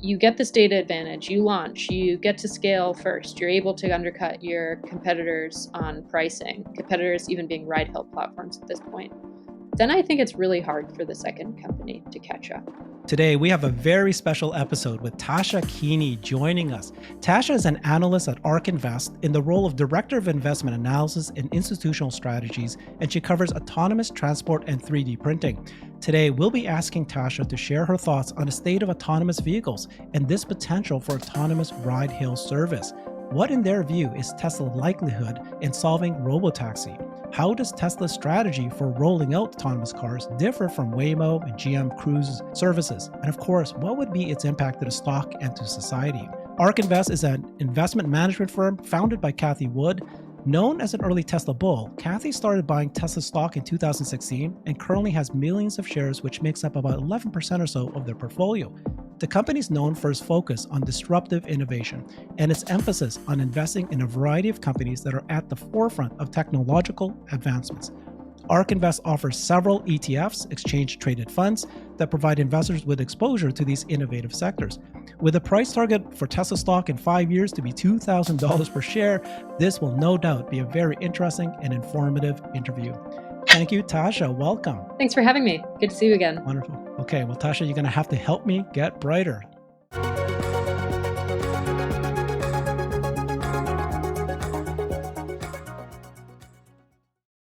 you get this data advantage, you launch, you get to scale first, you're able to undercut your competitors on pricing, competitors even being ride-hail platforms at this point, then I think it's really hard for the second company to catch up. Today, we have a very special episode with Tasha Keeney joining us. Tasha is an analyst at ARK Invest in the role of Director of Investment Analysis and Institutional Strategies, and she covers autonomous transport and 3D printing. Today, we'll be asking Tasha to share her thoughts on the state of autonomous vehicles and this potential for autonomous ride-hail service. What, in their view, is Tesla's likelihood in solving Robotaxi? How does Tesla's strategy for rolling out autonomous cars differ from Waymo and GM Cruise services? And of course, what would be its impact to the stock and to society? ARK Invest is an investment management firm founded by Cathie Wood. Known as an early Tesla bull, Cathie started buying Tesla stock in 2016 and currently has millions of shares, which makes up about 11% or so of their portfolio. The company is known for its focus on disruptive innovation and its emphasis on investing in a variety of companies that are at the forefront of technological advancements. ARK Invest offers several ETFs, exchange-traded funds, that provide investors with exposure to these innovative sectors. With a price target for Tesla stock in 5 years to be $2,000 per share, this will no doubt be a very interesting and informative interview. Thank you, Tasha. Welcome. Thanks for having me. Good to see you again. Wonderful. Okay, well, Tasha, you're going to have to help me get brighter.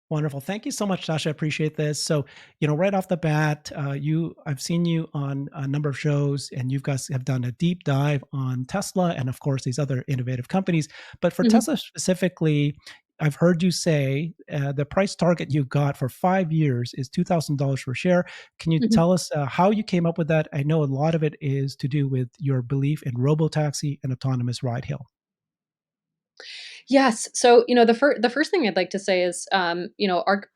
Wonderful. Thank you so much, Tasha. I appreciate this. So, right off the bat, I've seen you on a number of shows, and you guys have done a deep dive on Tesla and, of course, these other innovative companies. But for Tesla specifically, I've heard you say the price target you've got for 5 years is $2,000 per share. Can you tell us how you came up with that? I know a lot of it is to do with your belief in Robotaxi and autonomous ride-hail. Yes. So, the first thing I'd like to say is, ARK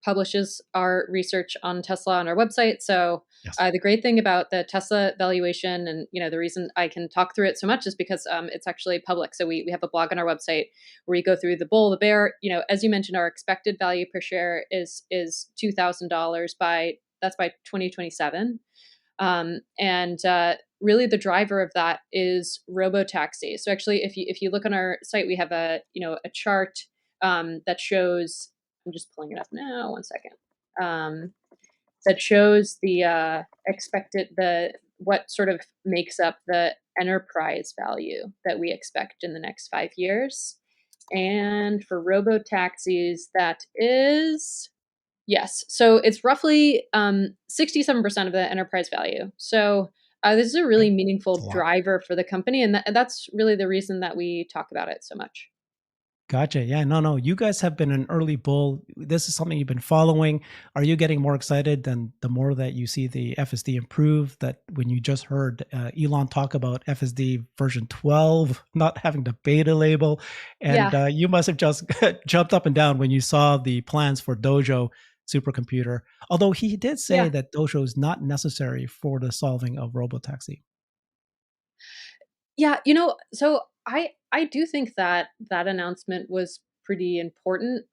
publishes our research on Tesla on our website. So, Yes. the great thing about the Tesla valuation, and the reason I can talk through it so much is because it's actually public. So we have a blog on our website where we go through the bull, the bear. As you mentioned, our expected value per share is $2,000 by 2027. Really the driver of that is Robotaxi. So actually, if you look on our site, we have a chart that shows. I'm just pulling it up now. 1 second. That shows the what sort of makes up the enterprise value that we expect in the next 5 years. And for Robotaxis, that is. Yes. So it's roughly 67% of the enterprise value. So this is a really meaningful driver for the company. And that's really the reason that we talk about it so much. Gotcha. Yeah, no. You guys have been an early bull. This is something you've been following. Are you getting more excited than the more that you see the FSD improve? That when you just heard Elon talk about FSD version 12 not having the beta label, and you must have just jumped up and down when you saw the plans for Dojo supercomputer. Although he did say that Dojo is not necessary for the solving of Robotaxi. Yeah, so I do think that announcement was pretty important.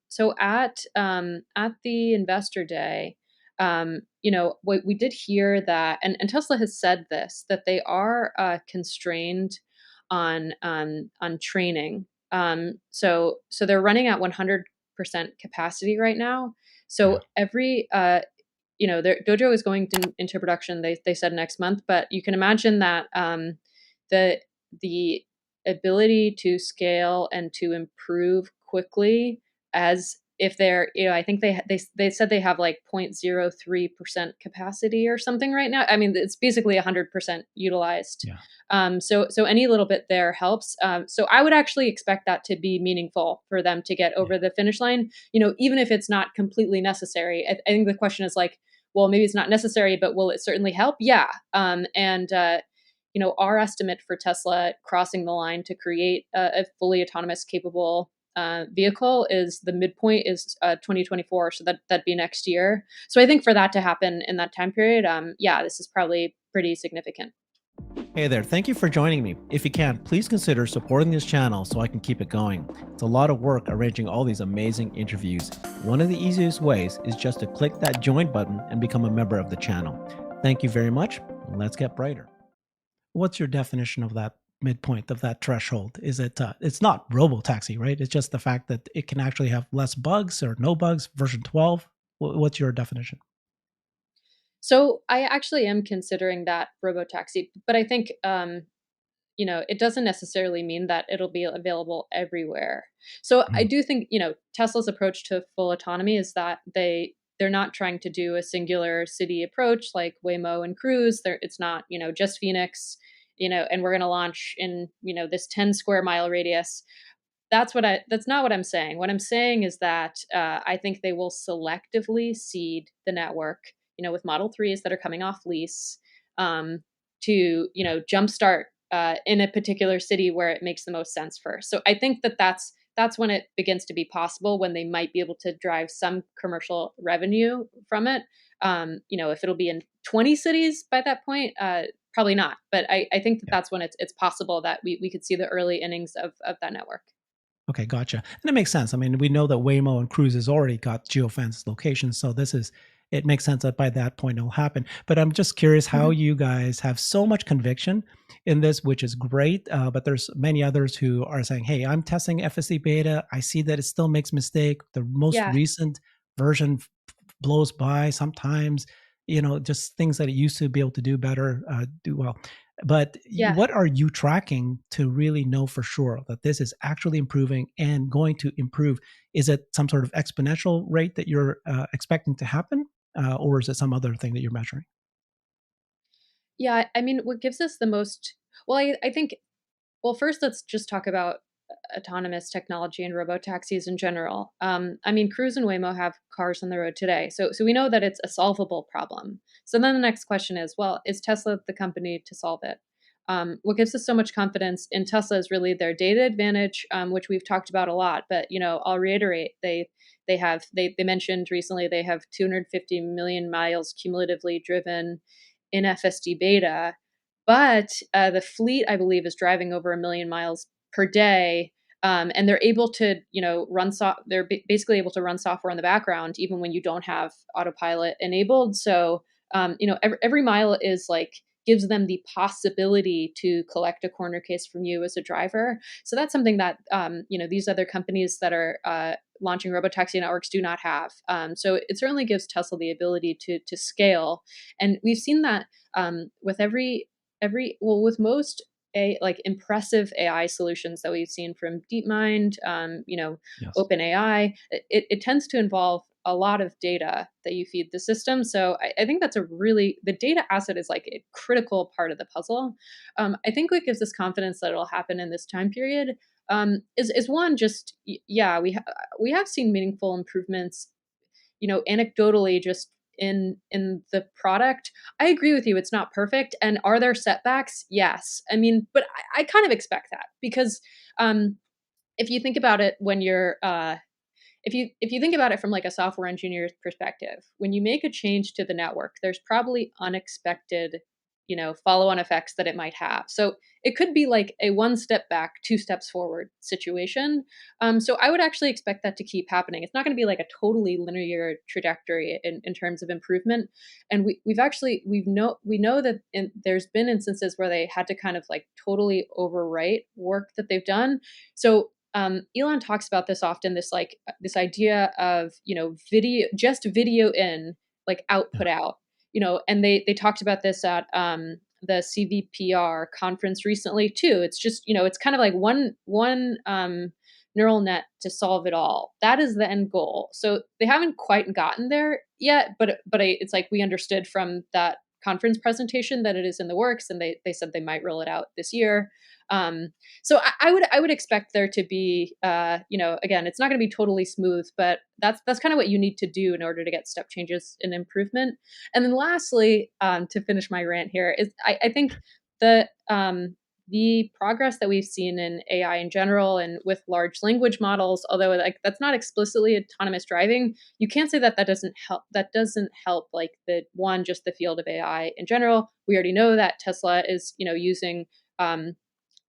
So at the investor day, we did hear that, and Tesla has said this, that they are constrained on training. So they're running at 100% capacity right now. So every their Dojo is going into production. They said next month, but you can imagine that the ability to scale and to improve quickly, as if they're, I think they said they have like 0.03% capacity or something right now. I mean, it's basically 100% utilized. Yeah. So any little bit there helps. So I would actually expect that to be meaningful for them to get over the finish line. Even if it's not completely necessary. I think the question is like, well, maybe it's not necessary, but will it certainly help? Yeah. Our estimate for Tesla crossing the line to create a fully autonomous capable vehicle is the midpoint is 2024. So that'd be next year. So I think for that to happen in that time period, this is probably pretty significant. Hey there, thank you for joining me. If you can, please consider supporting this channel so I can keep it going. It's a lot of work arranging all these amazing interviews. One of the easiest ways is just to click that join button and become a member of the channel. Thank you very much. Let's get brighter. what's your definition of that midpoint of that threshold? Is it it's not Robotaxi, right? It's just the fact that it can actually have less bugs or no bugs, version 12. What's your definition? So I actually am considering that Robotaxi, but I think it doesn't necessarily mean that it'll be available everywhere. So I Mhm. do think, Tesla's approach to full autonomy is that they're not trying to do a singular city approach like Waymo and Cruise. It's not, just Phoenix, and we're going to launch in, this 10 square mile radius. That's not what I'm saying. What I'm saying is that I think they will selectively seed the network, with Model 3s that are coming off lease, to, jumpstart in a particular city where it makes the most sense first. So I think that's when it begins to be possible, when they might be able to drive some commercial revenue from it. If it'll be in 20 cities by that point, probably not. But I think that Yeah. that's when it's possible that we could see the early innings of that network. Okay, gotcha. And it makes sense. I mean, we know that Waymo and Cruise has already got geofenced locations, so it makes sense that by that point it'll happen. But I'm just curious how Mhm. you guys have so much conviction in this, which is great. But there's many others who are saying, "Hey, I'm testing FSD beta. I see that it still makes mistake. The most Yeah, recent version blows by sometimes. Just things that it used to be able to do better, do well." But yeah. what are you tracking to really know for sure that this is actually improving and going to improve? Is it some sort of exponential rate that you're expecting to happen, or is it some other thing that you're measuring? Yeah, I mean, what gives us the most well, I think well, first, let's just talk about autonomous technology and robotaxis in general. I mean, Cruise and Waymo have cars on the road today, so we know that it's a solvable problem. So then the next question is, well, is Tesla the company to solve it? What gives us so much confidence in Tesla is really their data advantage, which we've talked about a lot. But I'll reiterate, they mentioned recently they have 250 million miles cumulatively driven in FSD beta, but the fleet, I believe, is driving over 1 million miles per day, and they're able to, they're basically able to run software in the background even when you don't have autopilot enabled. So, every mile is like gives them the possibility to collect a corner case from you as a driver. So that's something that these other companies that are launching robotaxi networks do not have. So it certainly gives Tesla the ability to scale, and we've seen that with with most like impressive AI solutions that we've seen from DeepMind, Yes. OpenAI. It tends to involve a lot of data that you feed the system. So I think that's the data asset is like a critical part of the puzzle. I think what gives us confidence that it'll happen in this time period is one, just yeah, we have seen meaningful improvements, anecdotally, just in the product. I agree with you, it's not perfect. And are there setbacks? Yes. I mean, but I kind of expect that because um if you think about it when you're if you think about it from like a software engineer's perspective, when you make a change to the network, there's probably unexpected, follow-on effects that it might have. So it could be like a one step back, two steps forward situation. So I would actually expect that to keep happening. It's not going to be like a totally linear trajectory in terms of improvement. And we know that there's been instances where they had to kind of like totally overwrite work that they've done. So Elon talks about this often, this idea of video in, like Yeah. output out, and they talked about this at the CVPR conference recently too. It's just, it's kind of like one neural net to solve it all. That is the end goal. So they haven't quite gotten there yet, it's like we understood from that conference presentation that it is in the works, and they said they might roll it out this year. Um, so I would expect there to be, again, it's not going to be totally smooth, but that's kind of what you need to do in order to get step changes and improvement. And then lastly, to finish my rant here, is I think the progress that we've seen in AI in general and with large language models, although like that's not explicitly autonomous driving, you can't say that that doesn't help. That doesn't help like just the field of AI in general. We already know that Tesla is using um,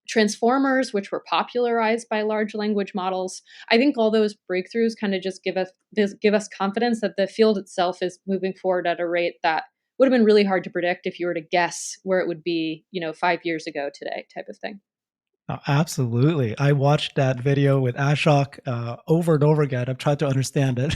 transformers, which were popularized by large language models. I think all those breakthroughs kind of just give us confidence that the field itself is moving forward at a rate that would have been really hard to predict if you were to guess where it would be, 5 years ago today, type of thing. Oh, absolutely. I watched that video with Ashok over and over again. I've tried to understand it.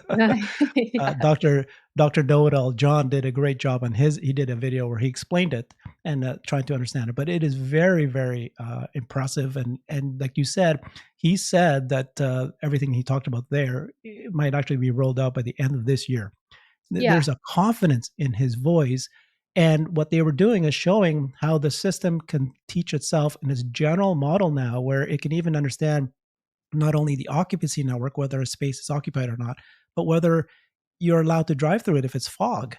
uh, Yeah. Dr. Dr. Know-it-all, John did a great job on his. He did a video where he explained it and tried to understand it. But it is very, very impressive. And like you said, he said that everything he talked about there it might actually be rolled out by the end of this year. Yeah. There's a confidence in his voice. And what they were doing is showing how the system can teach itself in its general model now, where it can even understand not only the occupancy network, whether a space is occupied or not, but whether you're allowed to drive through it if it's fog.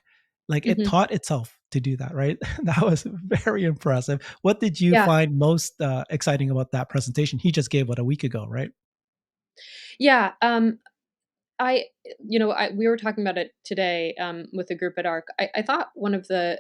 Like it Hmm. taught itself to do that, right? That was very impressive. What did you Yeah. find most exciting about that presentation? He just gave it a week ago, right? Yeah. I, we were talking about it today with a group at ARK. I thought one of the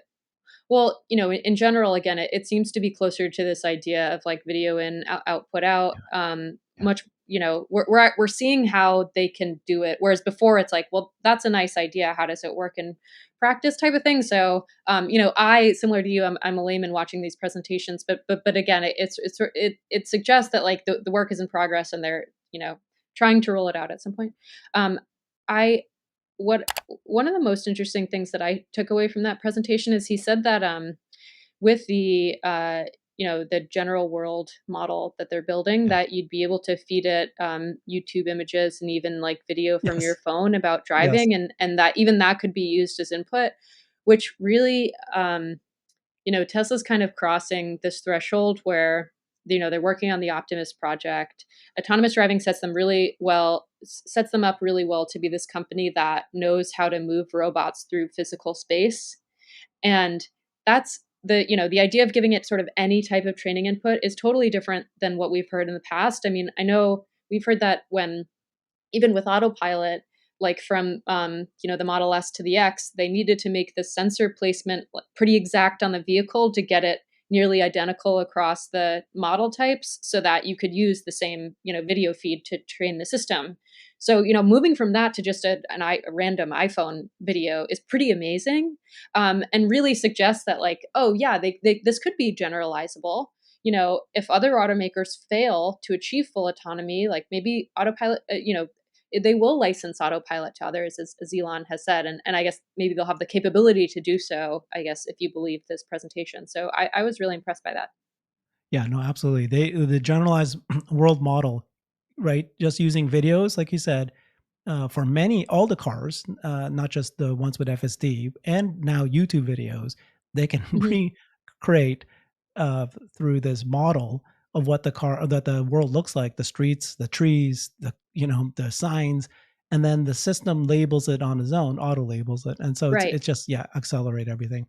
Well, in general, again, it seems to be closer to this idea of like video in, output out. Yeah. Much, we're seeing how they can do it, whereas before it's like, well, that's a nice idea. How does it work in practice, type of thing. So, I similar to you, I'm a layman watching these presentations, but again, it suggests that like the work is in progress and they're trying to roll it out at some point. I what One of the most interesting things that I took away from that presentation is he said that with the general world model that they're building, Yeah. that you'd be able to feed it YouTube images and even like video from your Yes. phone about Yes. driving, and that even that could be used as input, which really Tesla's kind of crossing this threshold where they're working on the Optimus project. Autonomous driving sets them up really well to be this company that knows how to move robots through physical space. And that's the idea of giving it sort of any type of training input is totally different than what we've heard in the past. I mean, I know we've heard that when even with autopilot, like from the Model S to the X, they needed to make the sensor placement pretty exact on the vehicle to get it nearly identical across the model types, so that you could use the same video feed to train the system. So moving from that to just a random iPhone video is pretty amazing, and really suggests that like, oh yeah, this could be generalizable. If other automakers fail to achieve full autonomy, like maybe autopilot, they will license autopilot to others, as Elon has said, and I guess maybe they'll have the capability to do so. I guess if you believe this presentation, so I was really impressed by that. Yeah, no, absolutely. The generalized world model, right? Just using videos, like you said, for many all the cars, not just the ones with FSD, and now YouTube videos, they can Hmm. recreate through this model of what the car that the world looks like, the streets, the trees, the signs, and then the system labels it on its own, auto labels it, and so Right. it's just yeah, accelerate everything.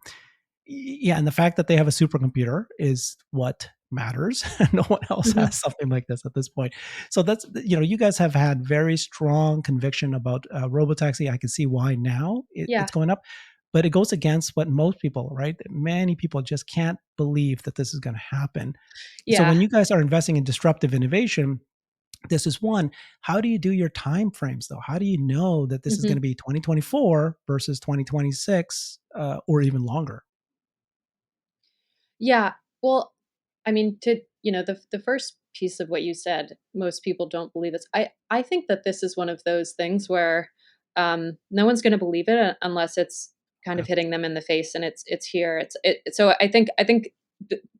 Yeah, and the fact that they have a supercomputer is what matters. No one else Hmm. has something like this at this point. So that's you guys have had very strong conviction about Robotaxi. I can see why now Yeah. it's going up, but it goes against what most people, right? Many people just can't believe that this is going to happen. So Yeah. when you guys are investing in disruptive innovation, this is one. How do you do your time frames though? How do you know that this is going Hmm. to be 2024 versus 2026 or even longer? Yeah. Well, I mean, the first piece of what you said, most people don't believe it. I think that this is one of those things where no one's going to believe it unless it's kind of hitting them in the face, and it's here. So I think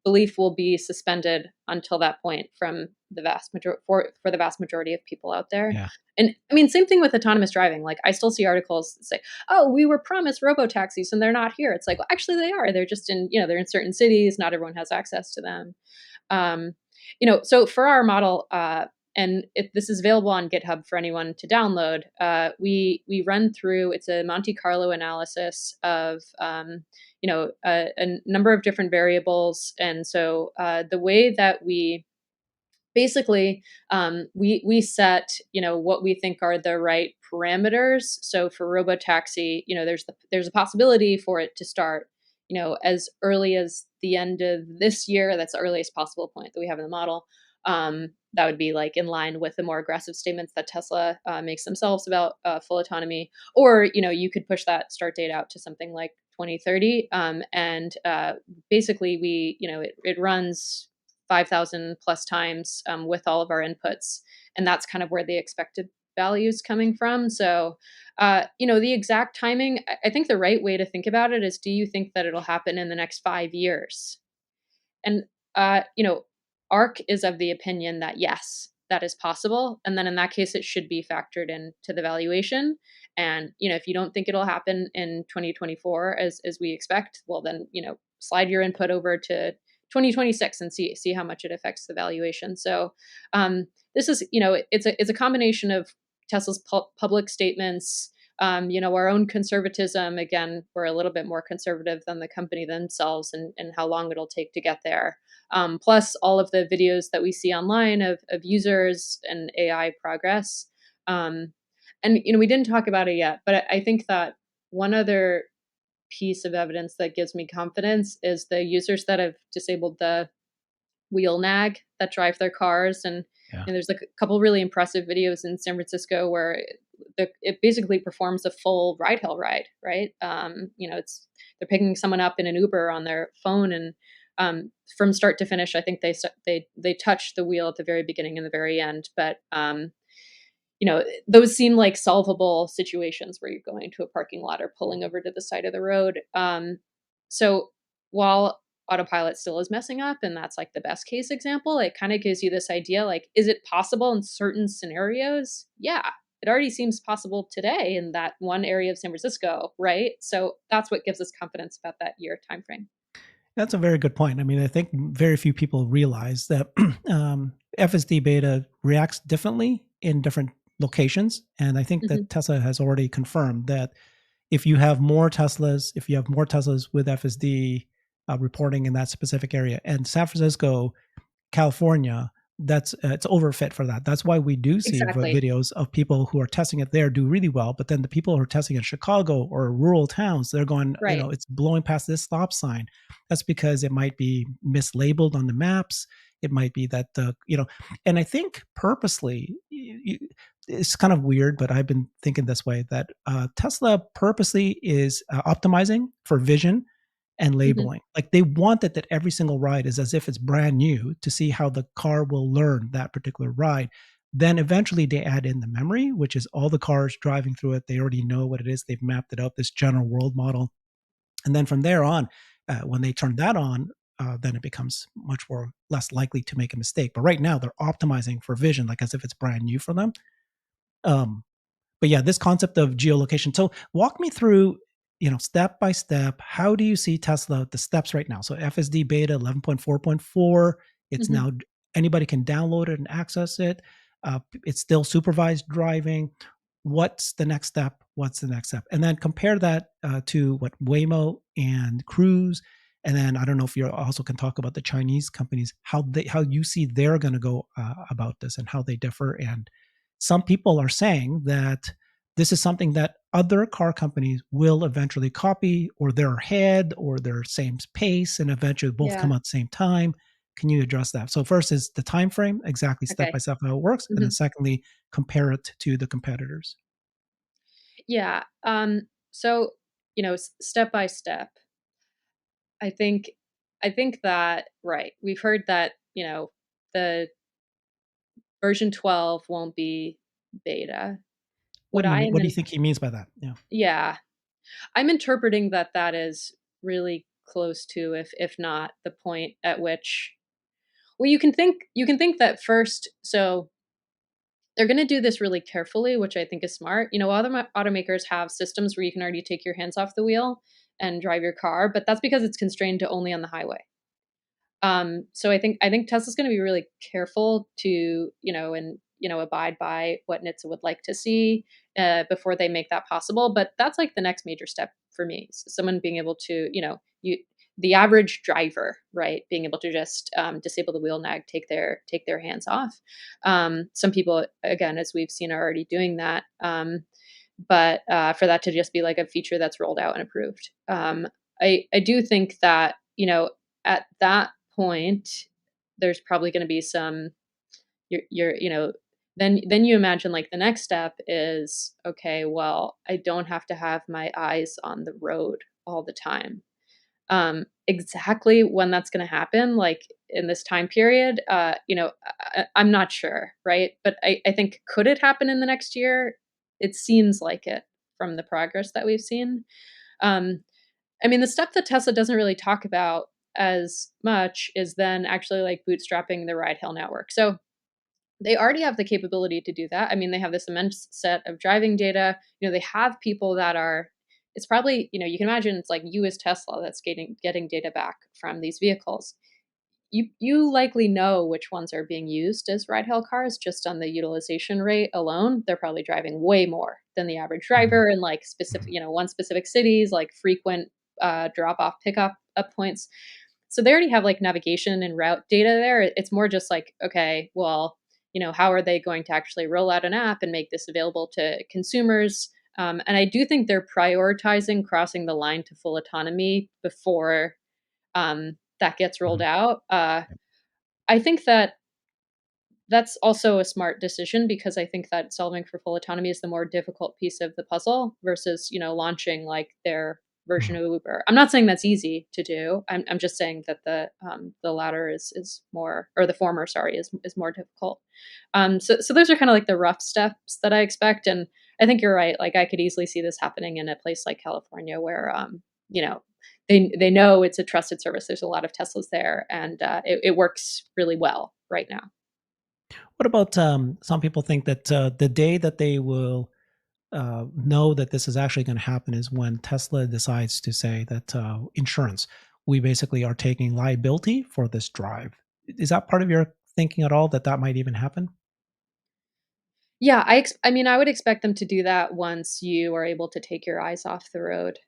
belief will be suspended until that point from the vast majority for the vast majority of people out there. Yeah. And I mean, same thing with autonomous driving. Like, I still see articles that say, "Oh, we were promised robotaxis and they're not here." It's like, well, actually, they are. They're just they're in certain cities. Not everyone has access to them. Um, so for our model, and this is available on GitHub for anyone to download. We run through. It's a Monte Carlo analysis of a number of different variables, and so the way that we basically we set what we think are the right parameters. So for robotaxi, there's a possibility for it to start as early as the end of this year. That's the earliest possible point that we have in the model. That would be like in line with the more aggressive statements that Tesla makes themselves about full autonomy. Or you could push that start date out to something like 2030. And basically, it runs 5,000 plus times with all of our inputs, and that's kind of where the expected value is coming from. So, the exact timing, I think the right way to think about it is, do you think that it'll happen in the next 5 years? And, uh, you know, ARK is of the opinion that yes, that is possible. And then in that case, it should be factored into the valuation. And, if you don't think it'll happen in 2024 as we expect, well, then, slide your input over to 2026 and see how much it affects the valuation. So, this is, it's a combination of Tesla's public statements, our own conservatism. Again, we're a little bit more conservative than the company themselves, and how long it'll take to get there. Plus, all of the videos that we see online of users and AI progress. And we didn't talk about it yet, but I think that one other piece of evidence that gives me confidence is the users that have disabled the wheel nag that drive their cars. Yeah. And there's like a couple really impressive videos in San Francisco where it basically performs a full ride hail ride, right? It's they're picking someone up in an Uber on their phone, and from start to finish, I think they touch the wheel at the very beginning and the very end. But those seem like solvable situations where you're going to a parking lot or pulling over to the side of the road. So while autopilot still is messing up, and that's like the best case example, it kind of gives you this idea, like, is it possible in certain scenarios? Yeah, it already seems possible today in that one area of San Francisco, right? So that's what gives us confidence about that year timeframe. That's a very good point. I mean, I think very few people realize that FSD beta reacts differently in different locations. And I think Hmm. that Tesla has already confirmed that if you have more Teslas, if you have more Teslas with FSD reporting in that specific area, and San Francisco, California, that's it's overfit for that. That's why we do see Exactly. videos of people who are testing it there do really well, but then the people who are testing in Chicago or rural towns, they're going, Right. it's blowing past this stop sign. That's because it might be mislabeled on the maps. It might be that and I think purposely, it's kind of weird, but I've been thinking this way that Tesla purposely is optimizing for vision and Hmm. labeling. Like they want that every single ride is as if it's brand new to see how the car will learn that particular ride. Then eventually they add in the memory, which is all the cars driving through it. They already know what it is. They've mapped it out, this general world model. And then from there on, when they turn that on, then it becomes much more less likely to make a mistake. But right now they're optimizing for vision, like as if it's brand new for them. Um, but yeah, this concept of geolocation. So walk me through, step by step. How do you see Tesla, the steps right now? So FSD beta 11.4.4, it's Hmm. now anybody can download it and access it. It's still supervised driving. What's the next step? What's the next step? And then compare that to what Waymo and Cruise. And then I don't know if you also can talk about the Chinese companies, how you see they're going to go about this and how they differ. And some people are saying that this is something that other car companies will eventually copy, or they're ahead, or they're same pace, and eventually both Yeah. come out at the same time. Can you address that? So first is the time frame, exactly step by Okay. step how it works, and then Hmm. secondly, compare it to the competitors. Yeah. So, step by step, I think I think that, right. We've heard that, the version 12 won't be beta. What What do you I mean? am What do you in think he means by that? Yeah. Yeah. I'm interpreting that is really close to, if not the point at which, well, you can think that first. So they're going to do this really carefully, which I think is smart. Other automakers have systems where you can already take your hands off the wheel and drive your car, but that's because it's constrained to only on the highway. So I think Tesla's going to be really careful to, and abide by what NHTSA would like to see before they make that possible. But that's like the next major step for me. Someone being able to, the average driver, right, being able to just disable the wheel nag, take their hands off. Some people, again, as we've seen, are already doing that. But for that to just be like a feature that's rolled out and approved, I do think that, at that point, there's probably going to be some, you're then you imagine, like, the next step is, okay, well, I don't have to have my eyes on the road all the time. Exactly when that's going to happen, like in this time period, I'm not sure, right? But I think could it happen in the next year? It seems like it from the progress that we've seen. Um, I mean, the stuff that Tesla doesn't really talk about as much is then actually like bootstrapping the ride hail network. So they already have the capability to do that. I mean, they have this immense set of driving data. They have people that are it's probably, you can imagine it's like you as Tesla that's getting data back from these vehicles. You likely know which ones are being used as ride hail cars just on the utilization rate alone. They're probably driving way more than the average Mhm. driver in like specific, Mhm. one specific cities, like frequent drop off pickup up points. So they already have like navigation and route data there. It's more just like, okay, well, how are they going to actually roll out an app and make this available to consumers? And I do think they're prioritizing crossing the line to full autonomy before that gets rolled Mhm. out. I think that that's also a smart decision because I think that solving for full autonomy is the more difficult piece of the puzzle versus, launching like their version Mhm. of Uber. I'm not saying that's easy to do. I'm just saying that the latter is more, or the former, sorry, is more difficult. So those are kind of like the rough steps that I expect, and I think you're right. Like I could easily see this happening in a place like California where you know they know it's a trusted service. There's a lot of Teslas there, and it works really well right now. What about some people think that the day that they will know that this is actually going to happen is when Tesla decides to say that insurance, we basically are taking liability for this drive. Is that part of your thinking at all that that might even happen? Yeah, I mean, I would expect them to do that once you are able to take your eyes off the road.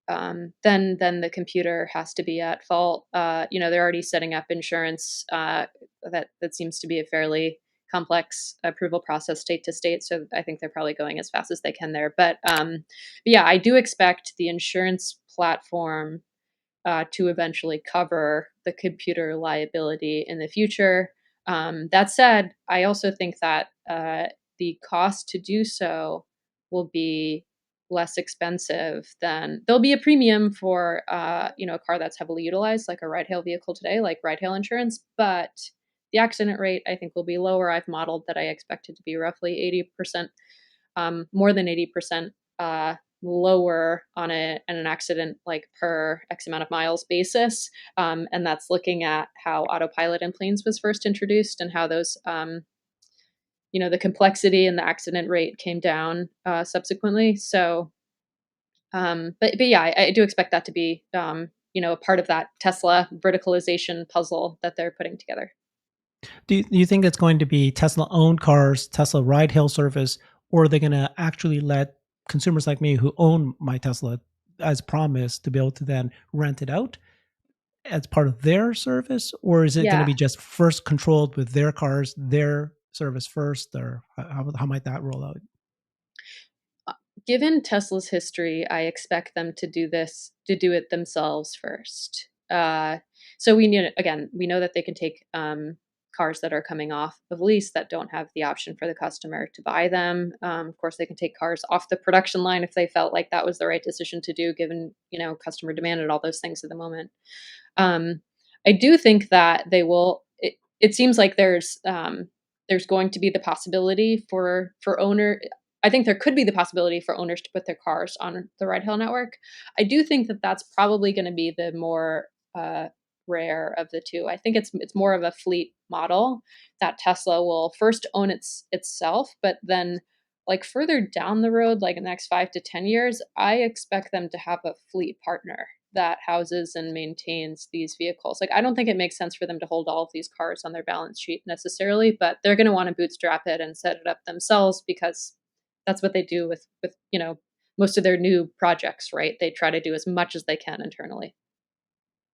Then the computer has to be at fault. They're already setting up insurance. That seems to be a fairly complex approval process state to state. So I think they're probably going as fast as they can there. But yeah, I do expect the insurance platform to eventually cover the computer liability in the future. That said, I also think that the cost to do so will be less expensive than there'll be a premium for a car that's heavily utilized like a ride hail vehicle today, like ride hail insurance, but the accident rate I think will be lower. I've modeled that I expect it to be roughly 80%, more than 80% lower on an accident like per X amount of miles basis. And that's looking at how autopilot in planes was first introduced and how those, the complexity and the accident rate came down subsequently. So, but yeah, I do expect that to be, a part of that Tesla verticalization puzzle that they're putting together. Do you think it's going to be Tesla owned cars, Tesla ride hail service, or are they going to actually let consumers like me who own my Tesla as promised to be able to then rent it out as part of their service? Or is it going to Yeah. be just first controlled with their cars, their service first, or how might that roll out? Uh, Given Tesla's history, I expect them to do it themselves first. So we know that they can take cars that are coming off of lease that don't have the option for the customer to buy them. Of course, they can take cars off the production line if they felt like that was the right decision to do, given customer demand and all those things at the moment. Um, I do think that they will. It seems like there's going to be the possibility for owner. I think there could be the possibility for owners to put their cars on the ride hail network. I do think that that's probably going to be the more rare of the two. I think it's more of a fleet model that Tesla will first own itself, but then like further down the road, like in the next 5 to 10 years, I expect them to have a fleet partner that houses and maintains these vehicles. Like, I don't think it makes sense for them to hold all of these cars on their balance sheet necessarily, but they're going to want to bootstrap it and set it up themselves because that's what they do with most of their new projects, right? They try to do as much as they can internally.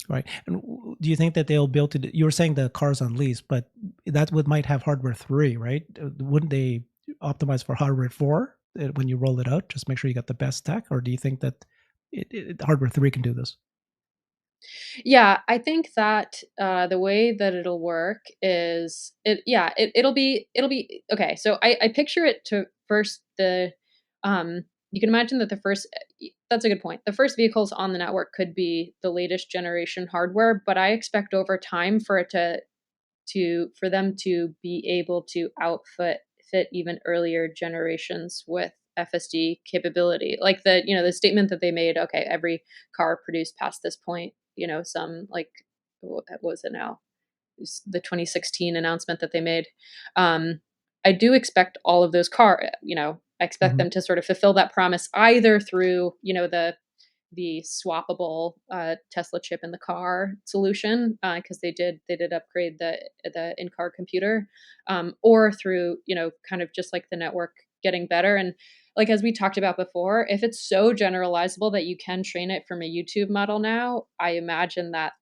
Right. And do you think that they'll be able to? You were saying the cars on lease, but that would might have hardware 3, right? Wouldn't they optimize for hardware 4 when you roll it out? Just make sure you got the best tech, or do you think that hardware 3 can do this? Yeah, I think that the way that it'll work is it'll be okay. So I picture it to first the you can imagine that the first that's a good point. The first vehicles on the network could be the latest generation hardware, but I expect over time for it for them to be able to fit even earlier generations with FSD capability. Like the statement that they made, okay, every car produced past this point, some like what was it now? The 2016 announcement that they made. Um, I do expect all of those I expect Mhm. them to sort of fulfill that promise either through, the swappable Tesla chip in the car solution because they did upgrade the in car computer, or through kind of just like the network getting better and like as we talked about before, if it's so generalizable that you can train it from a YouTube model now, I imagine that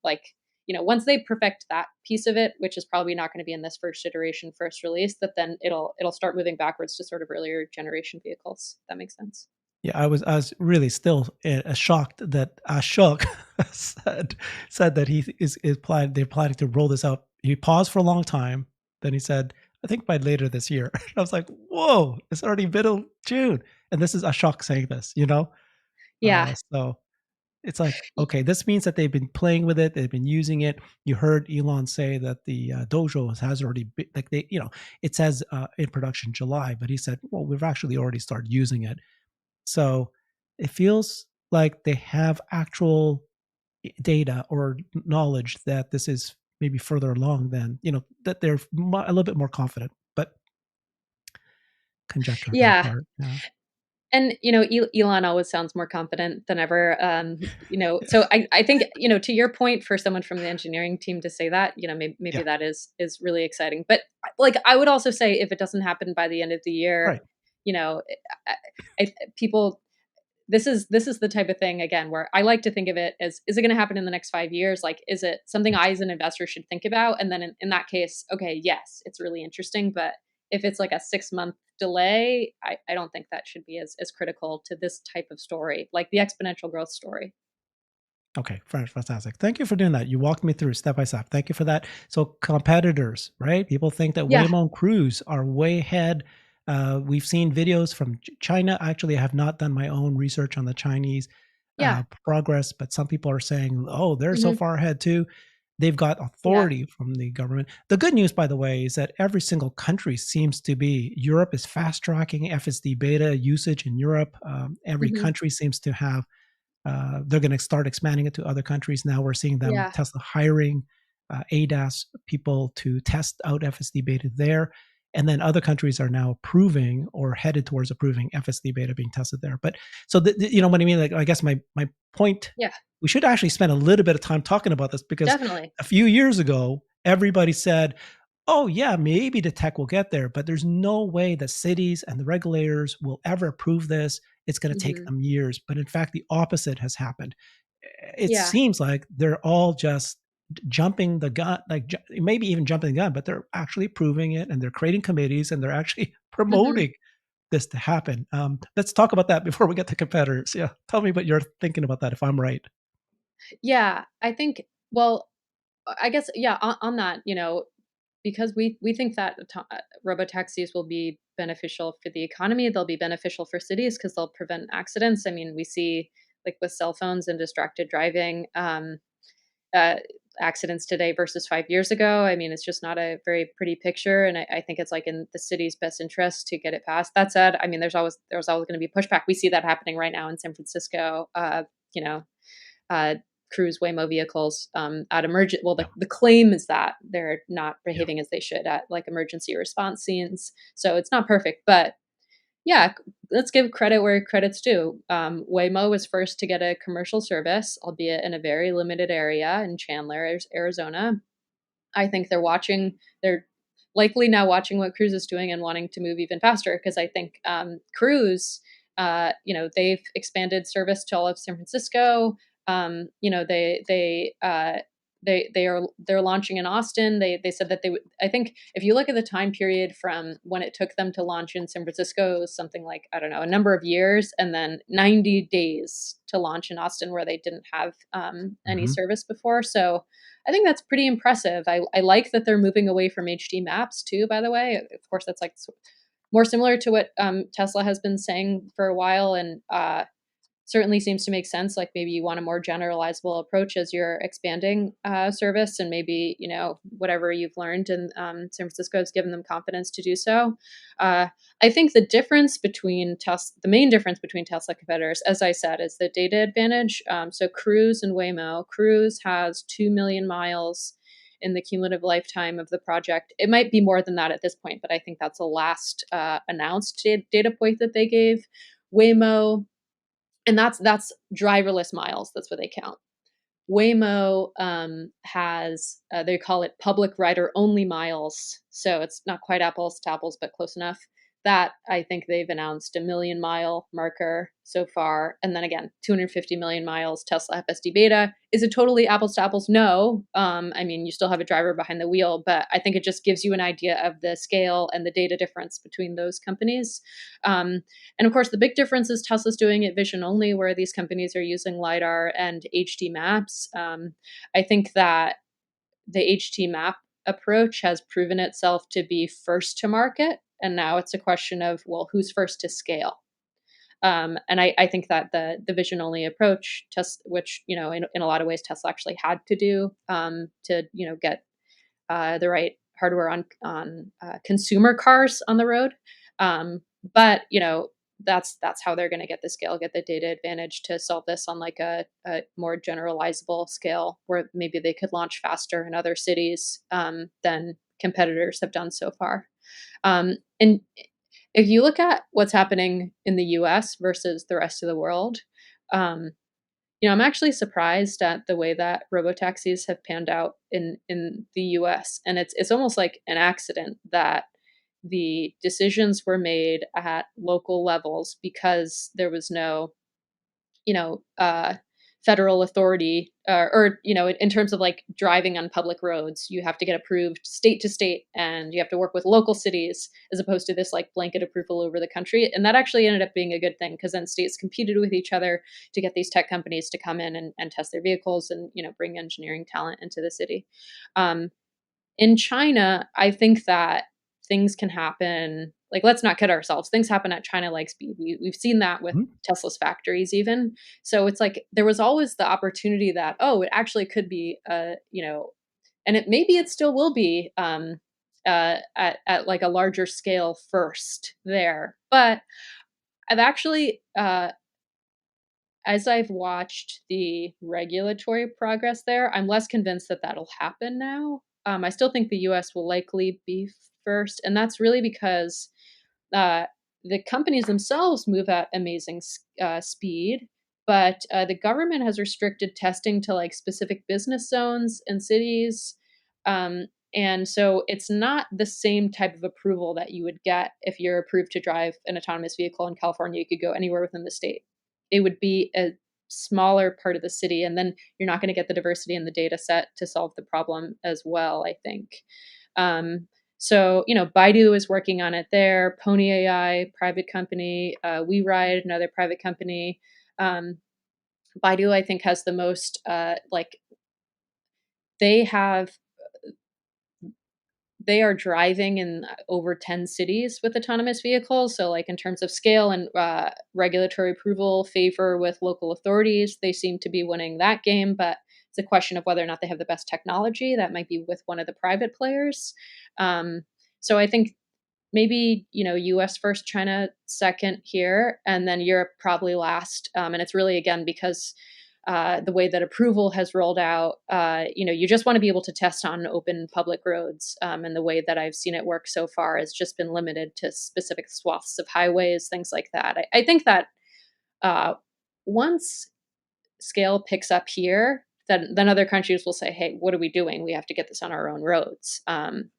once they perfect that piece of it, which is probably not going to be in this first iteration, first release, that then it'll start moving backwards to sort of earlier generation vehicles. If that makes sense. Yeah, I was really still shocked that Ashok said said that he is planning they're planning to roll this out. He paused for a long time, then he said, "I think by later this year." I was like, "Whoa, it's already middle June," and this is Ashok saying this, you know. Yeah. So it's like, okay, this means that they've been playing with it, they've been using it. You heard Elon say that the Dojo has already been, like it says in production July, but he said, well, we've actually already started using it. So it feels like they have actual data or knowledge that this is maybe further along than, that they're a little bit more confident, but conjecture on their Yeah. part. Yeah. And, Elon always sounds more confident than ever. So I think, to your point, for someone from the engineering team to say that, maybe Yeah. that is really exciting. But like, I would also say if it doesn't happen by the end of the year, Right. you know, people, this is the type of thing again where I like to think of it as, is it going to happen in the next 5 years? Like, is it something Yes. I as an investor should think about? And then in that case, okay, yes, it's really interesting. But if it's like a 6 month delay, I don't think that should be as critical to this type of story, like the exponential growth story. Okay, fantastic. Thank you for doing that. You walked me through step by step. Thank you for that. So competitors, right? People think that Yeah, Waymo and Cruise are way ahead. We've seen videos from China. Actually, I have not done my own research on the Chinese yeah, progress, but some people are saying, oh, they're so hmm, far ahead too. They've got yeah, authority from the government. The good news, by the way, is that every single country seems to be. Europe is fast tracking FSD beta usage in Europe. Every hmm, country seems to have they're going to start expanding it to other countries. Now we're seeing them yeah, Tesla hiring ADAS people to test out FSD beta there. And then other countries are now approving or headed towards approving FSD beta being tested there. But so, you know what I mean? Like, I guess my point, yeah, we should actually spend a little bit of time talking about this because definitely. a few years ago, everybody said, oh, yeah, maybe the tech will get there, but there's no way the cities and the regulators will ever approve this. It's going to take Hmm. them years. But in fact, the opposite has happened. It Yeah, seems like they're all just jumping the gun, like maybe even jumping the gun, but they're actually proving it and they're creating committees and they're actually hmm, promoting this to happen. Let's talk about that before we get to competitors. Yeah. Tell me what you're thinking about that if I'm right. yeah. I think. Well, I guess yeah. On that, because we think that robotaxis will be beneficial for the economy. They'll be beneficial for cities because they'll prevent accidents. I mean, we see like with cell phones and distracted driving uh, accidents today versus 5 years ago. I mean, it's just not a very pretty picture, and I think it's like in the city's best interest to get it passed. That said, I mean, there's always going to be pushback. We see that happening right now in San Francisco. You know, uh, Cruise Waymo vehicles at emergent. Well, Yeah. the claim is that they're not Yeah. behaving as they should at like emergency response scenes. So it's not perfect, but yeah, let's give credit where credit's due. Waymo was first to get a commercial service, albeit in a very limited area in Chandler, Arizona. I think they're likely now watching what Cruise is doing and wanting to move even faster because I think Cruise, they've expanded service to all of San Francisco. They're launching in Austin. They said that they would. I think if you look at the time period from when it took them to launch in San Francisco, it was something like I don't know a number of years, and then 90 days to launch in Austin where they didn't have any Hmm. service before. So I think that's pretty impressive. I like that they're moving away from HD maps too, by the way. Of course, that's like more similar to what Tesla has been saying for a while. And certainly seems to make sense. Like maybe you want a more generalizable approach as you're expanding service, and maybe whatever you've learned in San Francisco has given them confidence to do so. I think the main difference between Tesla competitors, as I said, is the data advantage. So Cruise and Waymo. Cruise has 2 million miles in the cumulative lifetime of the project. It might be more than that at this point, but I think that's the last announced data point that they gave. Waymo, and that's driverless miles. That's what they count. Waymo has, they call it public rider only miles. So it's not quite apples to apples, but close enough. That I think they've announced a 1 million mile marker so far. And then again, 250 million miles Tesla FSD beta. Is it totally apples to apples? No. I mean, you still have a driver behind the wheel, but I think it just gives you an idea of the scale and the data difference between those companies. And of course, the big difference is Tesla's doing it vision only, where these companies are using LiDAR and HD maps. I think that the HD map approach has proven itself to be first to market. And now it's a question of, well, who's first to scale? And I think that the vision only approach, which in a lot of ways Tesla actually had to do to get the right hardware on consumer cars on the road. But that's how they're going to get the scale, get the data advantage to solve this on like a more generalizable scale, where maybe they could launch faster in other cities than competitors have done so far. And if you look at what's happening in the U.S. versus the rest of the world, I'm actually surprised at the way that robotaxis have panned out in the U.S. And it's almost like an accident that the decisions were made at local levels, because there was no, federal authority, or in terms of like driving on public roads, you have to get approved state to state, and you have to work with local cities, as opposed to this like blanket approval over the country. And that actually ended up being a good thing, because then states competed with each other to get these tech companies to come in and test their vehicles and bring engineering talent into the city. In China, I think that things can happen. Like, let's not kid ourselves. Things happen at China like speed. We've seen that with Mhm. Tesla's factories, even. So it's like there was always the opportunity that, oh, it actually could be, and it still will be at like a larger scale first there. But I've actually, as I've watched the regulatory progress there, I'm less convinced that that'll happen now. I still think the US will likely be first, and that's really because uh, the companies themselves move at amazing speed, but the government has restricted testing to like specific business zones and cities. Um, and so it's not the same type of approval that you would get if you're approved to drive an autonomous vehicle in California. You could go anywhere within the state. It would be a smaller part of the city, and then you're not going to get the diversity in the data set to solve the problem as well, I think. So, Baidu is working on it there. Pony AI, private company. WeRide, another private company. Baidu, I think, has the most, they have, they are driving in over 10 cities with autonomous vehicles. So, like, in terms of scale and regulatory approval, favor with local authorities, they seem to be winning that game. But it's a question of whether or not they have the best technology. That might be with one of the private players. So I think maybe US first, China second here, and then Europe probably last. And it's really, again, because the way that approval has rolled out, you just want to be able to test on open public roads. And the way that I've seen it work so far has just been limited to specific swaths of highways, things like that. I think that once scale picks up here, then other countries will say, hey, what are we doing? We have to get this on our own roads.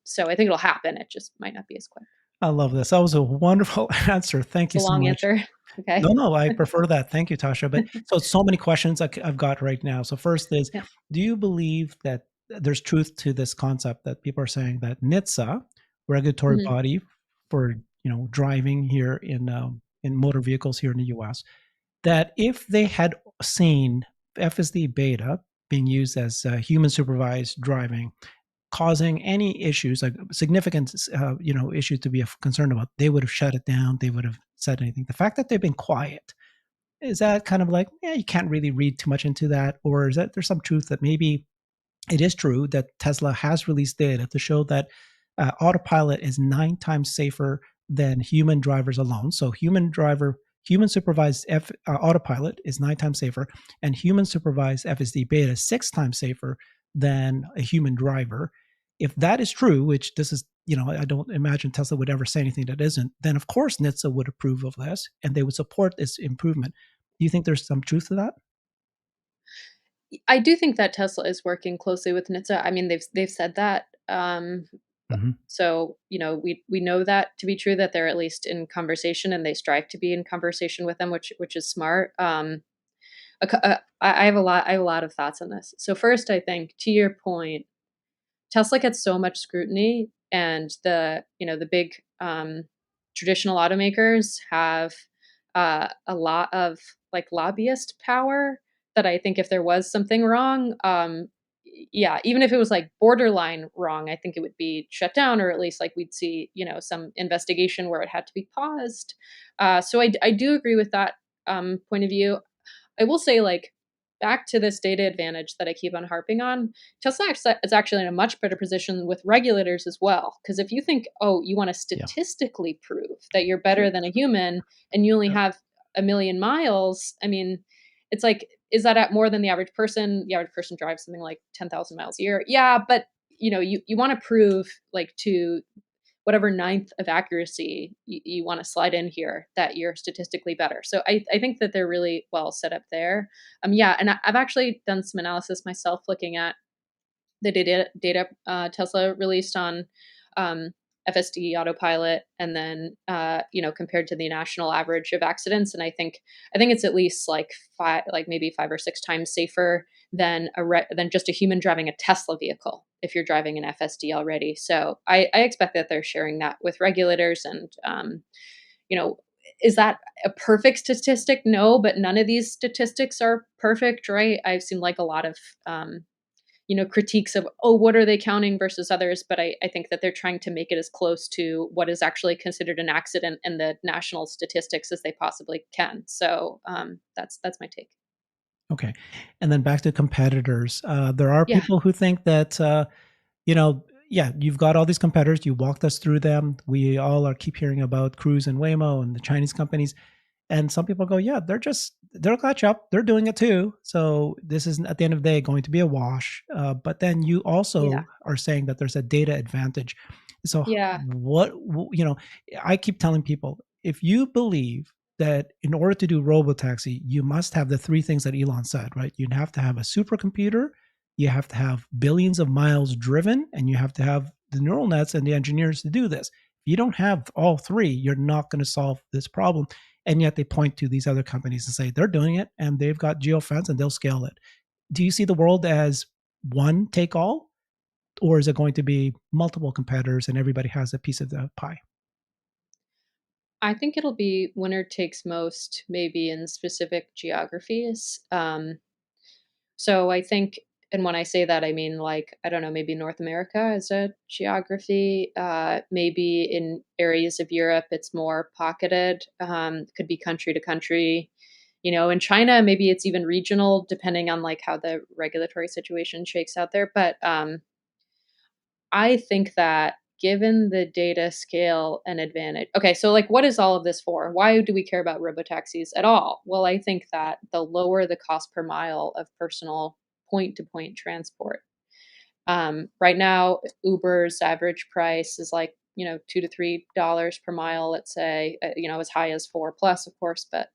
So I think it'll happen. It just might not be as quick. I love this. That was a wonderful answer. Thank It's you a so long much. answer. Okay. No, I prefer that. Thank you, Tasha. But so many questions I've got right now. So first is, Yeah. do you believe that there's truth to this concept that people are saying that NHTSA, regulatory Mhm. body for driving here in motor vehicles here in the U.S., that if they had seen FSD beta being used as human supervised driving, causing any issues, like significant, issues to be concerned about, they would have shut it down. They would have said anything. The fact that they've been quiet, is that kind of like, yeah, you can't really read too much into that? Or is that there's some truth that maybe it is true that Tesla has released data to show that autopilot is 9 times safer than human drivers alone. So human supervised autopilot is 9 times safer, and human supervised FSD beta is 6 times safer than a human driver. If that is true, which this is, I don't imagine Tesla would ever say anything that isn't, then of course NHTSA would approve of this and they would support this improvement. Do you think there's some truth to that? I do think that Tesla is working closely with NHTSA. I mean, they've said that. Mm-hmm. So we know that to be true, that they're at least in conversation and they strive to be in conversation with them, which is smart. I have a lot of thoughts on this. So first, I think to your point, Tesla gets so much scrutiny, and the big traditional automakers have a lot of like lobbyist power. That I think if there was something wrong, yeah, even if it was like borderline wrong, I think it would be shut down, or at least like we'd see some investigation where it had to be paused. So I do agree with that point of view. I will say, like, back to this data advantage that I keep on harping on, Tesla is actually in a much better position with regulators as well. Because if you think, oh, you want to Yeah. statistically prove that you're better than a human and you only have a million miles, I mean, it's like, is that at more than the average person? The average person drives something like 10,000 miles a year. Yeah, but you want to prove like to whatever ninth of accuracy you want to slide in here that you're statistically better. So I think that they're really well set up there. Yeah, and I've actually done some analysis myself looking at the data Tesla released on um, FSD autopilot, and then compared to the national average of accidents, and I think it's at least like maybe 5 or 6 times safer than than just a human driving a Tesla vehicle if you're driving an FSD already. So I expect that they're sharing that with regulators, and you know. Is that a perfect statistic? No, but none of these statistics are perfect, right? I've seen like a lot of critiques of, oh, what are they counting versus others? But I think that they're trying to make it as close to what is actually considered an accident in the national statistics as they possibly can. So that's my take. Okay. And then back to competitors. There are Yeah, people who think that, yeah, you've got all these competitors. You walked us through them. We all are keep hearing about Cruise and Waymo and the Chinese companies. And some people go, yeah, they'll catch up. They're doing it too. So this is at the end of the day going to be a wash. But then you yeah, also are saying that there's a data advantage. So yeah, I keep telling people, if you believe that in order to do robotaxi, you must have the three things that Elon said, right? You'd have to have a supercomputer, you have to have billions of miles driven, and you have to have the neural nets and the engineers to do this. If you don't have all three, you're not going to solve this problem. And yet they point to these other companies and say they're doing it and they've got geofence and they'll scale it. Do you see the world as one take all, or is it going to be multiple competitors and everybody has a piece of the pie? I think it'll be winner takes most, maybe in specific geographies. So I think, and when I say that, I mean, like, I don't know, maybe North America as a geography. Maybe in areas of Europe, it's more pocketed. Could be country to country. In China, maybe it's even regional, depending on like how the regulatory situation shakes out there. But I think that given the data scale and advantage. Okay, so like what is all of this for? Why do we care about robotaxis at all? Well, I think that the lower the cost per mile of personal point to point transport. Right now, Uber's average price is like, $2 to $3 per mile, let's say, as high as 4 plus, of course. But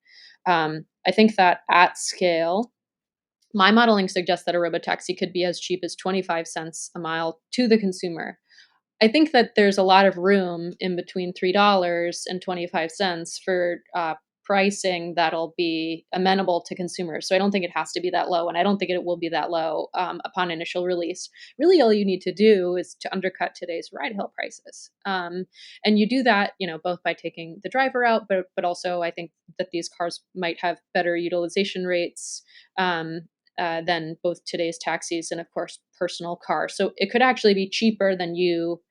I think that at scale, my modeling suggests that a robotaxi could be as cheap as 25 cents a mile to the consumer. I think that there's a lot of room in between $3 and 25 cents for pricing that'll be amenable to consumers. So I don't think it has to be that low, and I don't think it will be that low upon initial release. Really, all you need to do is to undercut today's ride hail prices, and you do that, both by taking the driver out, but also I think that these cars might have better utilization rates. Than both today's taxis and, of course, personal cars. So it could actually be cheaper than you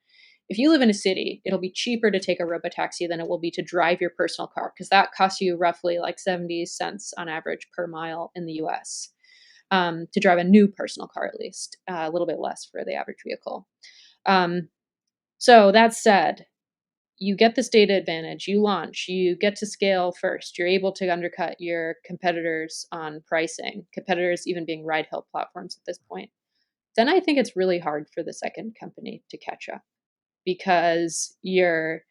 if you live in a city, it'll be cheaper to take a robotaxi than it will be to drive your personal car because that costs you roughly like 70 cents on average per mile in the US, to drive a new personal car, at least, a little bit less for the average vehicle. Um, so that said, you get this data advantage, you launch, you get to scale first, you're able to undercut your competitors on pricing, competitors even being ride hail platforms at this point. Then I think it's really hard for the second company to catch up because you're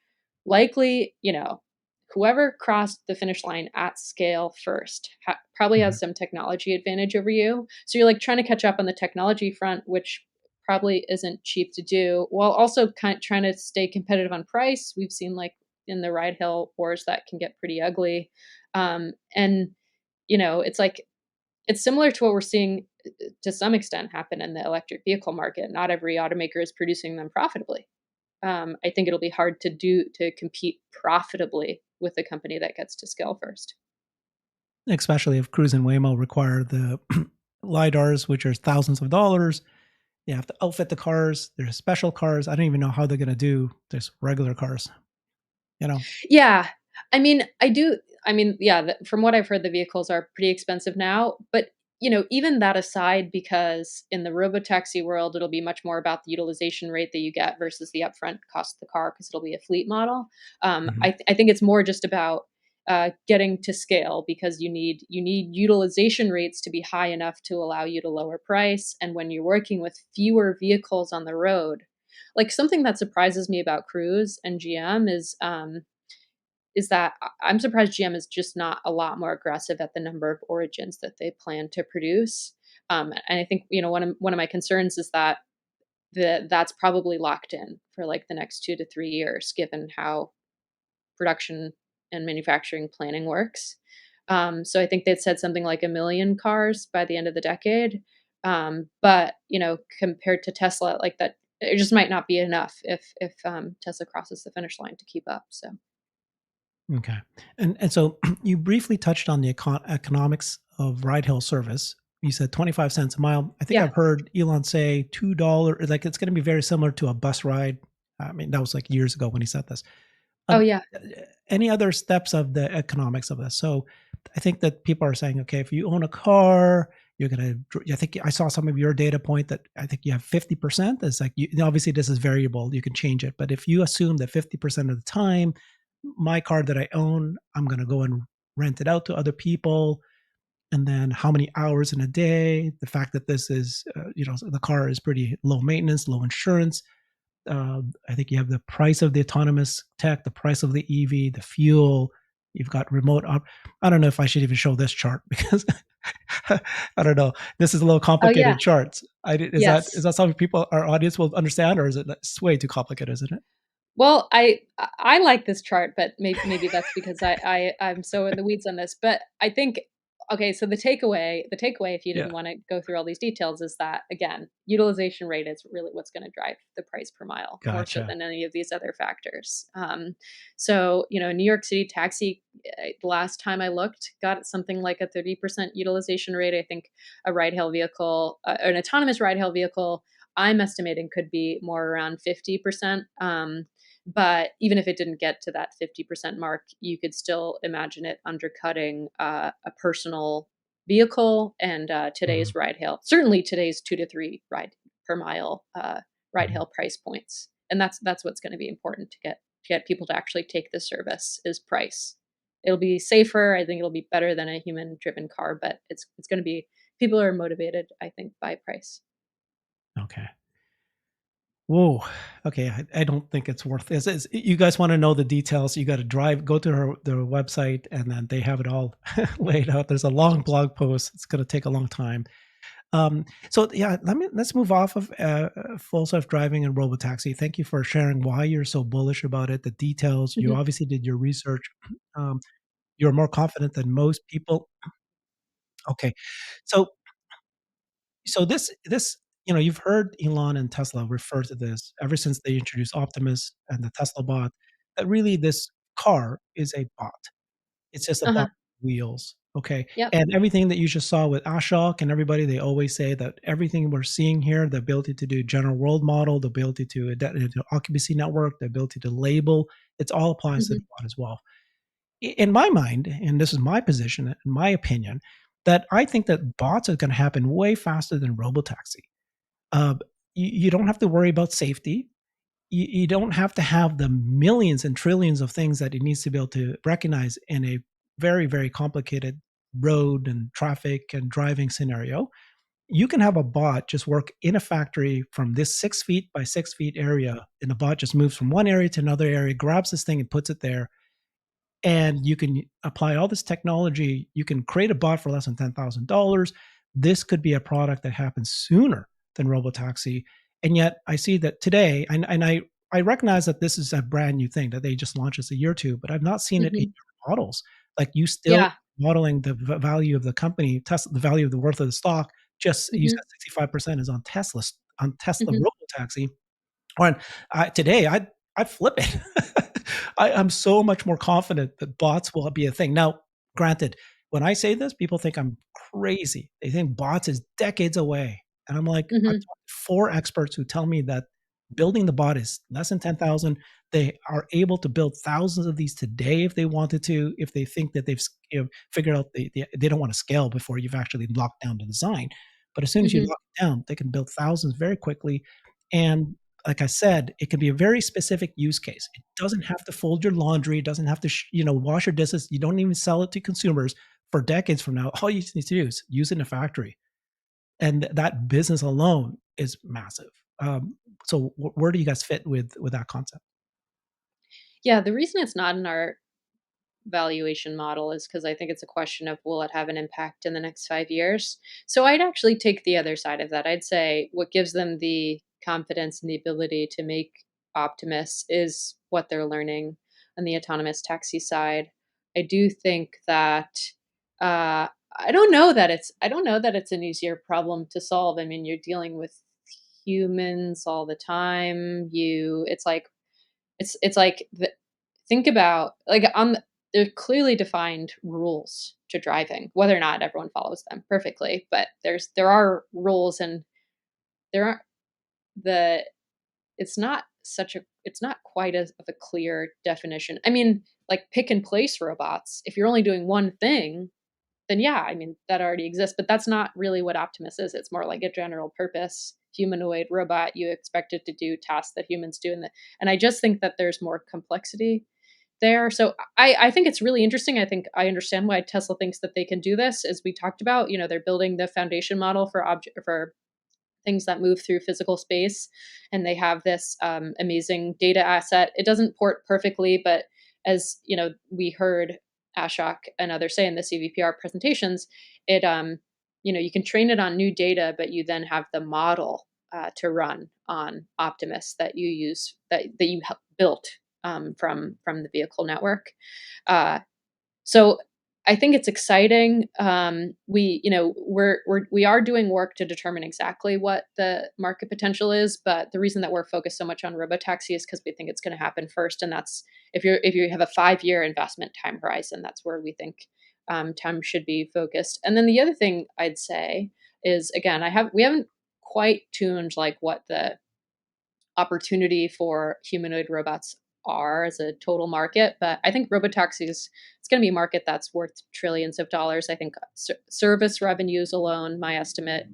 likely, whoever crossed the finish line at scale first probably has Mhm. some technology advantage over you. So you're like trying to catch up on the technology front, which probably isn't cheap to do, while also kind of trying to stay competitive on price. We've seen like in the ride hail wars that can get pretty ugly. And it's like it's similar to what we're seeing to some extent happen in the electric vehicle market. Not every automaker is producing them profitably. I think it'll be hard to compete profitably with a company that gets to scale first. Especially if Cruise and Waymo require the lidars, which are thousands of dollars. You have to outfit the cars. There's special cars. I don't even know how they're going to do just regular cars. You know. Yeah. I mean, I do yeah, from what I've heard, the vehicles are pretty expensive now, but, even that aside, because in the robotaxi world, it'll be much more about the utilization rate that you get versus the upfront cost of the car because 'cause it'll be a fleet model. Mhm. I think it's more just about, getting to scale because you need utilization rates to be high enough to allow you to lower price, and when you're working with fewer vehicles on the road, like, something that surprises me about Cruise and GM is that I'm surprised GM is just not a lot more aggressive at the number of origins that they plan to produce. And I think one of my concerns is that that's probably locked in for like the next 2 to 3 years, given how production and manufacturing planning works. So I think they'd said something like 1 million cars by the end of the decade. But compared to Tesla, like that, it just might not be enough if Tesla crosses the finish line to keep up. So Okay. And so you briefly touched on the economics of ride hail service. You said 25 cents a mile. I think yeah. I've heard Elon say $2, like it's going to be very similar to a bus ride. I mean, that was like years ago when he said this. Oh Um, yeah. uh, any other steps of the economics of this? So I think that people are saying, okay, if you own a car, you're going to, I think I saw some of your data point that I think you have 50%. It's like, obviously this is variable, you can change it. But if you assume that 50% of the time, my car that I own, I'm going to go and rent it out to other people. And then how many hours in a day, the fact that this is, the car is pretty low maintenance, low insurance. I think you have the price of the autonomous tech, the price of the EV, the fuel. You've got remote op. I don't know if I should even show this chart because I don't know. This is a little Oh yeah. complicated charts. Is Yes. that something people our audience will understand, or is it it's way too complicated? Isn't it? Well, I like this chart, but maybe that's because I'm so in the weeds on this. But I think okay, so the takeaway, if you didn't Yeah. want to go through all these details, is that again, utilization rate is really what's going to drive the price per mile more so Gotcha. than any of these other factors. So New York City taxi, the last time I looked, got something like a 30% utilization rate. I think a ride hail vehicle, an autonomous ride hail vehicle, I'm estimating could be more around 50%. But even if it didn't get to that 50% mark, you could still imagine it undercutting a personal vehicle and Mhm, today's ride hail. Certainly today's 2 to 3 ride per mile ride mhm. hail price points, and that's what's going to be important to get people to actually take the service is price. It'll be safer. I think it'll be better than a human driven car, but it's going to be people are motivated, I think, by price. Okay. Whoa. Okay. I don't think it's worth this. You guys want to know the details? You got to go to their website, and then they have it all laid out. There's a long blog post. It's going to take a long time. So yeah, let's move off of full self driving and robotaxi. Thank you for sharing why you're so bullish about it. The details. You Mhm. obviously did your research. Um, you're more confident than most people. Okay. So this you've heard Elon and Tesla refer to this ever since they introduced Optimus and the Tesla bot, that really this car is a bot. It's just a bot Uh-huh. with wheels. Okay. Yep. And everything that you just saw with Ashok and everybody, they always say that everything we're seeing here, the ability to do general world model, the ability to adapt to occupancy network, the ability to label, it's all applies to the Hmm. bot as well. In my mind, and this is my position, in my opinion, that I think that bots are going to happen way faster than Robotaxi. Uh, you don't have to worry about safety. You don't have to have the millions and trillions of things that it needs to be able to recognize in a very, very complicated road and traffic and driving scenario. You can have a bot just work in a factory from this 6 feet by 6 feet area, and the bot just moves from one area to another area, grabs this thing and puts it there, and you can apply all this technology. You can create a bot for less than $10,000. This could be a product that happens sooner than Robotaxi. And yet I see that today, and I recognize that this is a brand new thing that they just launched this a year or two, but I've not seen it in Hmm. your models. Like you still Yeah. modeling the value of the company, the value of the worth of the stock. Just you Hmm. said 65% is on Tesla Hmm. Robotaxi. Or today, I'd flip it. I'm so much more confident that bots will be a thing. Now, granted, when I say this, people think I'm crazy. They think bots is decades away, and I'm like, I've Hmm. talked to 4 experts who tell me that building the bot is less than 10,000. They are able to build thousands of these today if they wanted to. If they think that they've figured out they don't want to scale before you've actually locked down the design, but as soon as you Hmm. lock it down, they can build thousands very quickly. And like I said, it can be a very specific use case. It doesn't have to fold your laundry. It doesn't have to, wash your dishes. You don't even sell it to consumers for decades from now. All you need to do is use it in a factory, and that business alone is massive. So, where do you guys fit with that concept? Yeah. The reason it's not in our valuation model is because I think it's a question of will it have an impact in the next 5 years? So I'd actually take the other side of that. I'd say what gives them the confidence and the ability to make Optimus is what they're learning on the autonomous taxi side. I do think that I don't know that it's an easier problem to solve. I mean, you're dealing with humans all the time. It's like think about like on the, there are clearly defined rules to driving, whether or not everyone follows them perfectly, but there are rules and there are the it's not quite as of a clear definition. I mean, like pick and place robots, if you're only doing one thing, then yeah, I mean that already exists, but that's not really what Optimus is. It's more like a general purpose humanoid robot. You expect it to do tasks that humans do, and I just think that there's more complexity there. So I think it's really interesting. I think I understand why Tesla thinks that they can do this. As we talked about, they're building the foundation model for things that move through physical space, and they have this amazing data asset. It doesn't port perfectly, but as we heard Ashok and others say in the CVPR presentations, it you can train it on new data, but you then have the model to run on Optimus that you use that you built from the vehicle network. Uh, so I think it's exciting. We are doing work to determine exactly what the market potential is, but the reason that we're focused so much on robotaxi is because we think it's going to happen first, and that's if you have a 5 year investment time horizon, that's where we think time should be focused. And then the other thing I'd say is again, we haven't quite tuned like what the opportunity for humanoid robots are as a total market. But I think robotaxis, it's going to be a market that's worth trillions of dollars. I think service revenues alone, my estimate,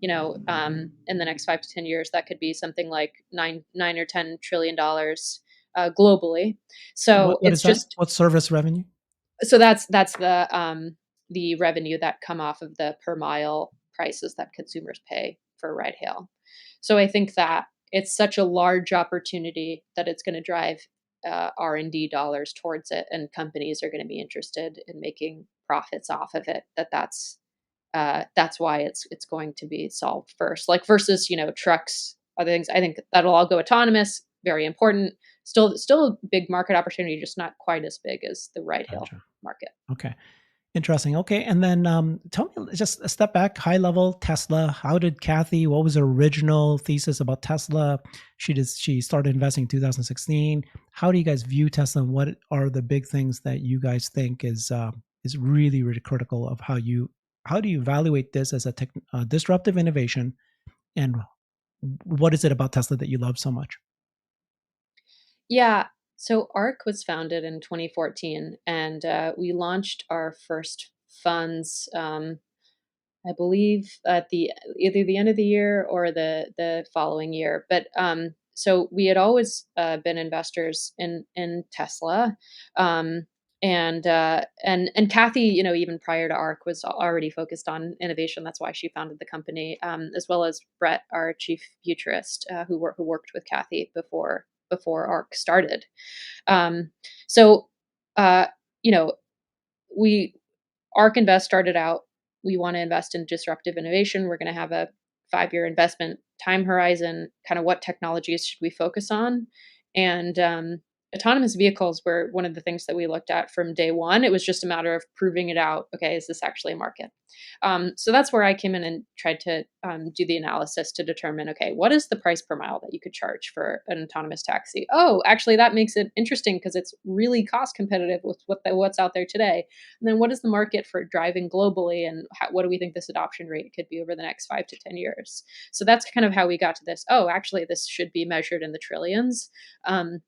in the next 5 to 10 years, that could be something like nine or $10 trillion globally. So What it's is that? just What service revenue? that's the revenue that come off of the per mile prices that consumers pay for ride hail. So I think that it's such a large opportunity that it's going to drive R&D dollars towards it, and companies are going to be interested in making profits off of it. That's why it's going to be solved first, like versus trucks, other things. I think that'll all go autonomous. Very important. Still a big market opportunity, just not quite as big as the ride hail Gotcha. market. Okay. Interesting. Okay, and then tell me just a step back, high level Tesla. How did Cathie? What was her original thesis about Tesla? She started investing in 2016. How do you guys view Tesla, and what are the big things that you guys think is really, really critical of how do you evaluate this as a disruptive innovation, and what is it about Tesla that you love so much? Yeah. So ARK was founded in 2014, and we launched our first funds. I believe at the either the end of the year or the following year. But so we had always been investors in Tesla, um, and Cathie, even prior to ARK, was already focused on innovation. That's why she founded the company, as well as Brett, our chief futurist, who worked with Cathie before ARK started. Um, so, uh, you know, we ARK Invest started out, we want to invest in disruptive innovation. We're going to have a 5-year investment time horizon. Kind of what technologies should we focus on? And autonomous vehicles were one of the things that we looked at from day one. It was just a matter of proving it out. Okay, is this actually a market? So that's where I came in and tried to do the analysis to determine, okay, what is the price per mile that you could charge for an autonomous taxi? Oh, actually, that makes it interesting because it's really cost competitive with what's out there today. And then what is the market for driving globally, and what do we think this adoption rate could be over the next 5 to 10 years? So that's kind of how we got to this. Oh, actually, this should be measured in the trillions. Um,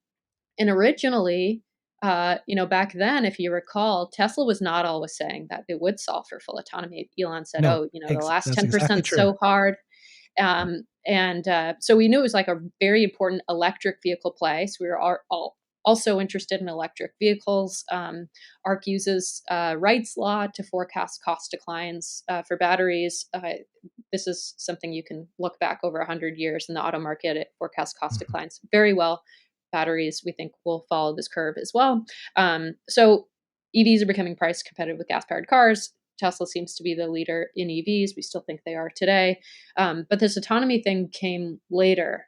and originally, back then, if you recall, Tesla was not always saying that it would solve for full autonomy. Elon said, No, "Oh, the last that's exactly 10% true. so hard." And so we knew it was like a very important electric vehicle play. So we were all also interested in electric vehicles. ARK uses Wright's law to forecast cost declines for batteries. This is something you can look back over 100 years in the auto market. It forecasts cost Mhm. declines very well. Batteries, we think, will follow this curve as well. So EVs are becoming price competitive with gas powered cars. Tesla seems to be the leader in EVs. We still think they are today. But this autonomy thing came later.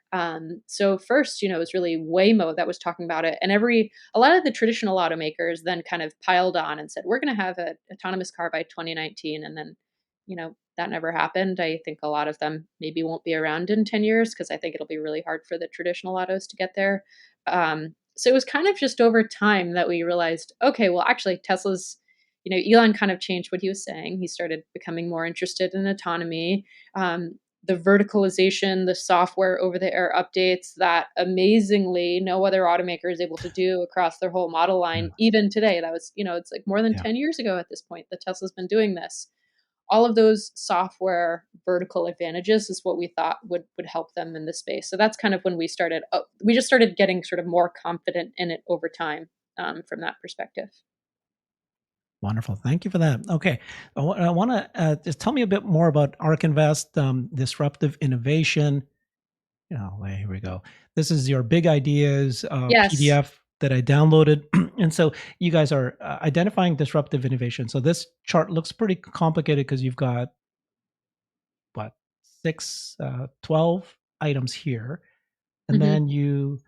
So first, it was really Waymo that was talking about it, and a lot of the traditional automakers then kind of piled on and said, "We're going to have an autonomous car by 2019," and then, that never happened. I think a lot of them maybe won't be around in 10 years because I think it'll be really hard for the traditional autos to get there. So it was kind of just over time that we realized, okay, well, actually, Tesla's, Elon kind of changed what he was saying. He started becoming more interested in autonomy, the verticalization, the software over the air updates that amazingly no other automaker is able to do across their whole model line, Yeah, even today. That was, it's like more than yeah. 10 years ago at this point that Tesla's been doing this. All of those software vertical advantages is what we thought would help them in this space. So that's kind of when we just started getting sort of more confident in it over time, from that perspective. Wonderful. Thank you for that. Okay. I want to just tell me a bit more about ARK Invest, disruptive innovation. Here we go. This is your big ideas Yes. PDF that I downloaded. And so you guys are identifying disruptive innovation. So this chart looks pretty complicated because you've got what, 12 items here. And Hmm. then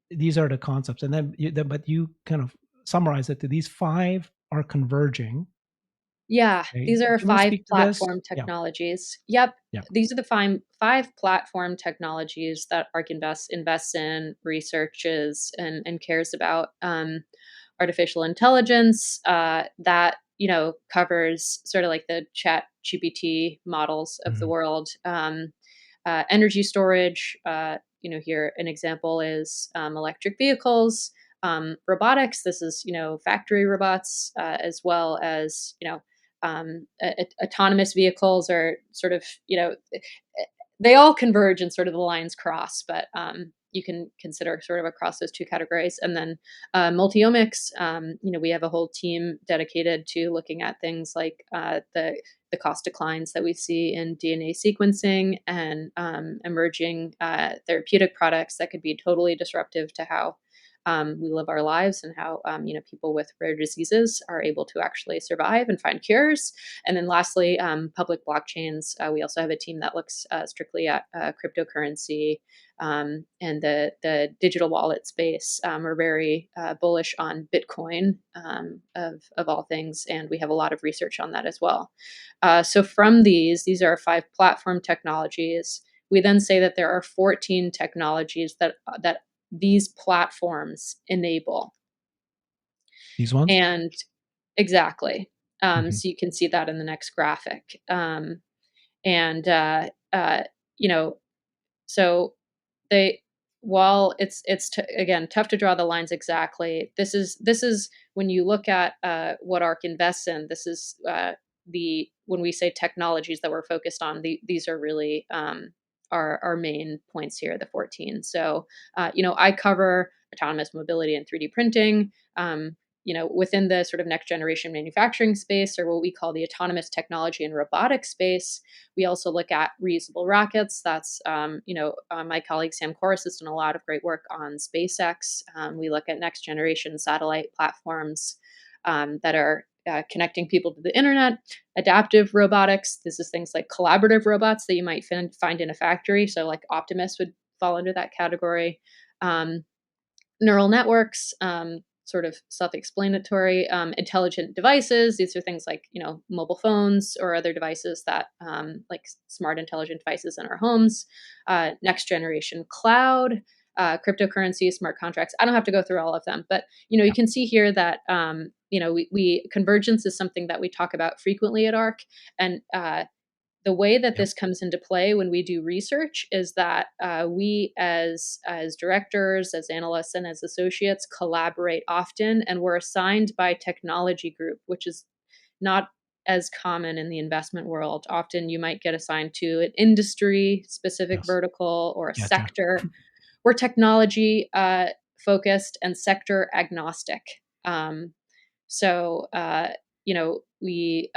these are the concepts. And but you kind of summarize it to these five are converging. Yeah, Okay. these Do are you want to 5 speak to this? platform Yeah. technologies. Yep, Yeah. these are the five platform technologies that ARK invests in, researches, and cares about. Artificial intelligence, that, covers sort of like the Chat GPT models of the Mhm. world. Energy storage, here an example is electric vehicles, robotics. This is, factory robots, as well as, autonomous vehicles are sort of, they all converge and sort of the lines cross, but you can consider sort of across those two categories. And then multiomics, we have a whole team dedicated to looking at things like the cost declines that we see in DNA sequencing and emerging therapeutic products that could be totally disruptive to how we live our lives, and how people with rare diseases are able to actually survive and find cures. And then lastly, public blockchains. We also have a team that looks strictly at cryptocurrency, and the digital wallet space. We're very bullish on Bitcoin, of all things, and we have a lot of research on that as well. So from these are 5 platform technologies. We then say that there are 14 technologies that these platforms enable. These ones? And exactly. Mhm. So you can see that in the next graphic. And you know, so they, while again tough to draw the lines exactly, this is when you look at what ARK invests in. This is the when we say technologies that we're focused on, these are really our main points here, the 14. So I cover autonomous mobility and 3D printing. Within the sort of next generation manufacturing space, or what we call the autonomous technology and robotics space, we also look at reusable rockets. That's, my colleague Sam Corris has done a lot of great work on SpaceX. We look at next generation satellite platforms that are connecting people to the internet. Adaptive robotics. This is things like collaborative robots that you might find in a factory. So, like Optimus would fall under that category. Um, Neural networks, sort of self-explanatory. Intelligent devices, these are things like mobile phones or other devices that like smart intelligent devices in our homes. Next generation cloud, cryptocurrency, smart contracts. I don't have to go through all of them, but you Yeah. can see here that we convergence is something that we talk about frequently at ARC. And the way that Yep. this comes into play when we do research is that we as directors, as analysts, and as associates collaborate often, and we're assigned by technology group, which is not as common in the investment world. Often you might get assigned to an industry specific Yes. vertical or a Gotcha. sector. We're technology focused and sector agnostic. Um, so we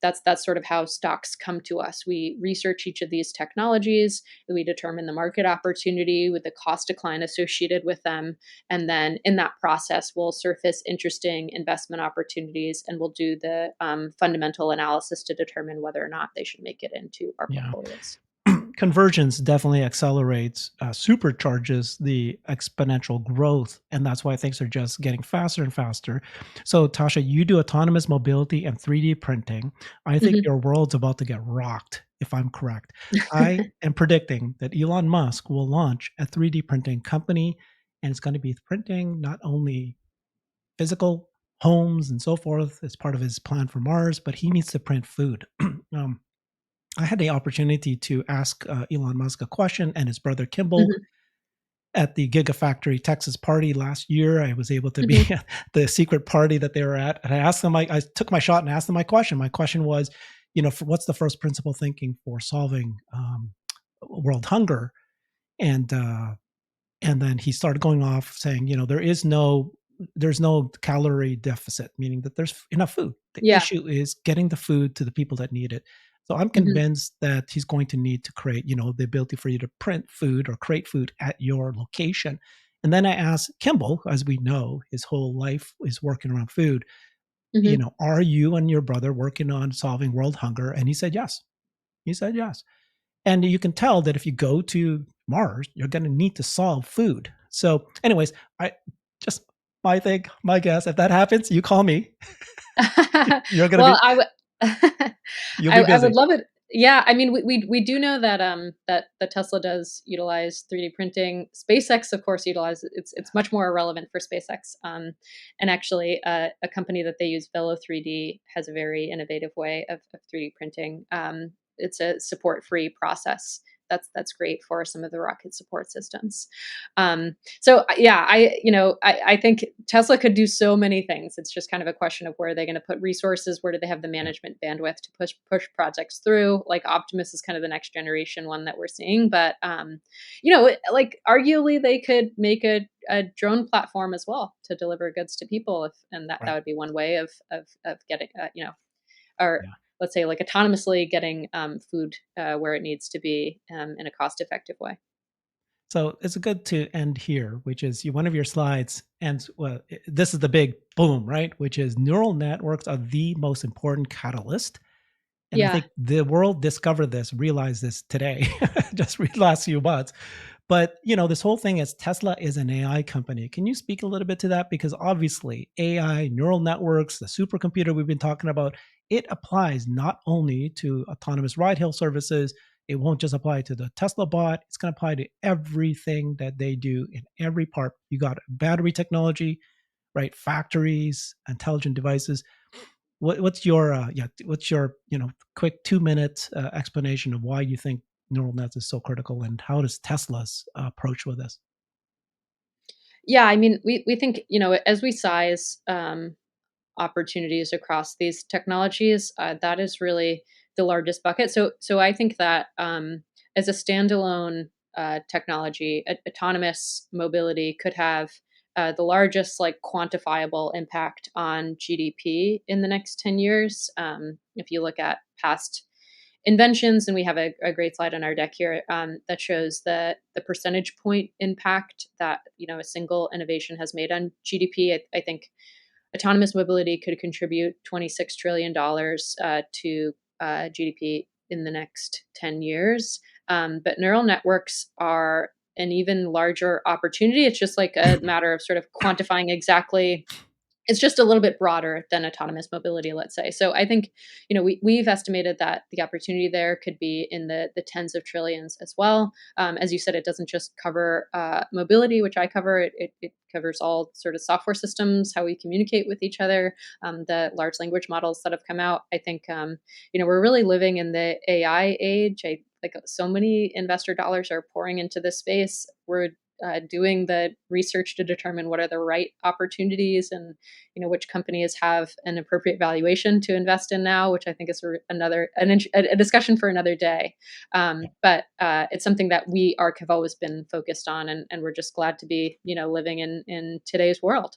that's sort of how stocks come to us. We research each of these technologies, we determine the market opportunity with the cost decline associated with them, and then in that process, we'll surface interesting investment opportunities, and we'll do the fundamental analysis to determine whether or not they should make it into our Yeah. portfolios. Convergence definitely accelerates, supercharges the exponential growth, and that's why things are just getting faster and faster. So, Tasha, you do autonomous mobility and 3D printing. I think Mhm. your world's about to get rocked, if I'm correct. I am predicting that Elon Musk will launch a 3D printing company, and it's going to be printing not only physical homes and so forth as part of his plan for Mars, but he needs to print food. um, I had the opportunity to ask Elon Musk a question and his brother Kimball Mhm. at the Gigafactory Texas party last year. I was able to be Mhm. at the secret party that they were at. And I asked them, I took my shot and asked them my question. My question was, what's the first principle thinking for solving world hunger? And and then he started going off saying, there's no calorie deficit, meaning that there's enough food. The Yeah. issue is getting the food to the people that need it. So I'm Mhm. convinced that he's going to need to create, the ability for you to print food or create food at your location. And then I asked Kimball, as we know, his whole life is working around food. Mhm. Are you and your brother working on solving world hunger? And he said yes. He said yes. And you can tell that if you go to Mars, you're going to need to solve food. So, anyways, I just my thing, my guess, if that happens, you call me. You're going to Well, be you'll be I would busy. love it. Yeah, I mean, we do know that that Tesla does utilize 3D printing. SpaceX, of course, utilizes it's much more relevant for SpaceX. And actually, a company that they use, Velo 3D, has a very innovative way of 3D printing. It's a support free process. That's great for some of the rocket support systems. Yeah, I think Tesla could do so many things. It's just kind of a question of where are they going to put resources, where do they have the Yeah. management bandwidth to push projects through. Like Optimus is kind of the next generation one that we're seeing, but like arguably they could make a drone platform as well to deliver goods to people, if and that Right. would be one way of getting or Yeah. let's say like autonomously getting food where it needs to be in a cost effective way. So it's good to end here, which is one of your slides. And well, this is the big boom, right? Which is neural networks are the most important catalyst. And I Yeah. think the world discovered this, realized this today, just last few months. But this whole thing is Tesla is an AI company. Can you speak a little bit to that? Because obviously, AI, neural networks, the supercomputer we've been talking about, it applies not only to autonomous ride hail services. It won't just apply to the Tesla bot. It's going to apply to everything that they do in every part. You got battery technology, right? Factories, intelligent devices. what's your quick 2 minute explanation of why you think neural nets is so critical, and how does Tesla's approach with this? Yeah, I mean, we think, as we size opportunities across these technologies, that is really the largest bucket. So I think that as a standalone technology, autonomous mobility could have the largest like quantifiable impact on GDP in the next 10 years. If you look at past inventions, and we have a great slide on our deck here that shows the percentage point impact that a single innovation has made on GDP. I think autonomous mobility could contribute $26 trillion to GDP in the next 10 years. But neural networks are an even larger opportunity. It's just like a matter of sort of quantifying exactly. It's just a little bit broader than autonomous mobility, let's say. So I think, we've estimated that the opportunity there could be in the tens of trillions as well. As you said, it doesn't just cover mobility, which I cover. It covers all sort of software systems, how we communicate with each other, the large language models that have come out. I think, we're really living in the AI age. Like so many investor dollars are pouring into this space. We're doing the research to determine what are the right opportunities, and which companies have an appropriate valuation to invest in now, which I think is a discussion for another day. But it's something that we ARK have always been focused on, and we're just glad to be living in today's world.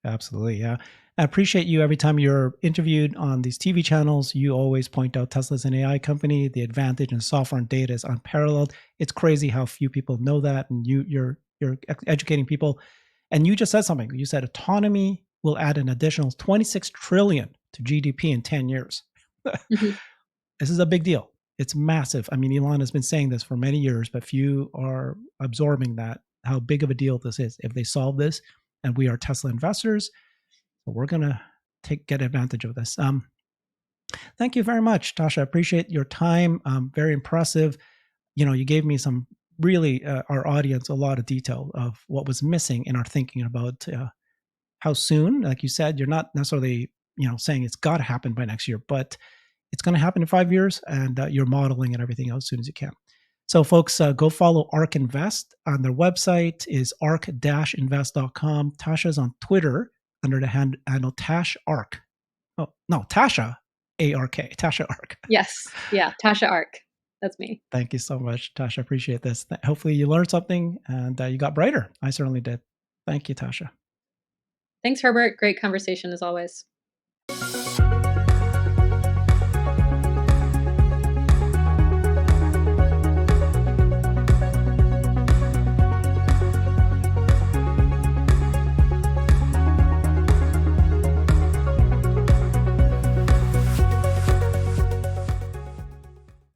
Absolutely, yeah. I appreciate you every time you're interviewed on these TV channels. You always point out Tesla's an AI company. The advantage in software and data is unparalleled. It's crazy how few people know that, and you're educating people. And you just said something. You said autonomy will add an additional 26 trillion to GDP in 10 years. Mhm. This is a big deal. It's massive. I mean, Elon has been saying this for many years, but few are absorbing that, how big of a deal this is. If they solve this, and we are Tesla investors, so we're going to get advantage of this. Thank you very much, Tasha. I appreciate your time. Very impressive. You gave me some really, our audience, a lot of detail of what was missing in our thinking about how soon. Like you said, you're not necessarily saying it's got to happen by next year, but it's going to happen in 5 years, and you're modeling and everything else as soon as you can. So, folks, go follow ARK Invest. On their website is ark-invest.com. Tasha's on Twitter under the handle Tash ARK. Oh, no, Tasha ARK. Tasha ARK. Yes, yeah, Tasha ARK. That's me. Thank you so much, Tasha. Appreciate this. Hopefully, you learned something and you got brighter. I certainly did. Thank you, Tasha. Thanks, Herbert. Great conversation as always.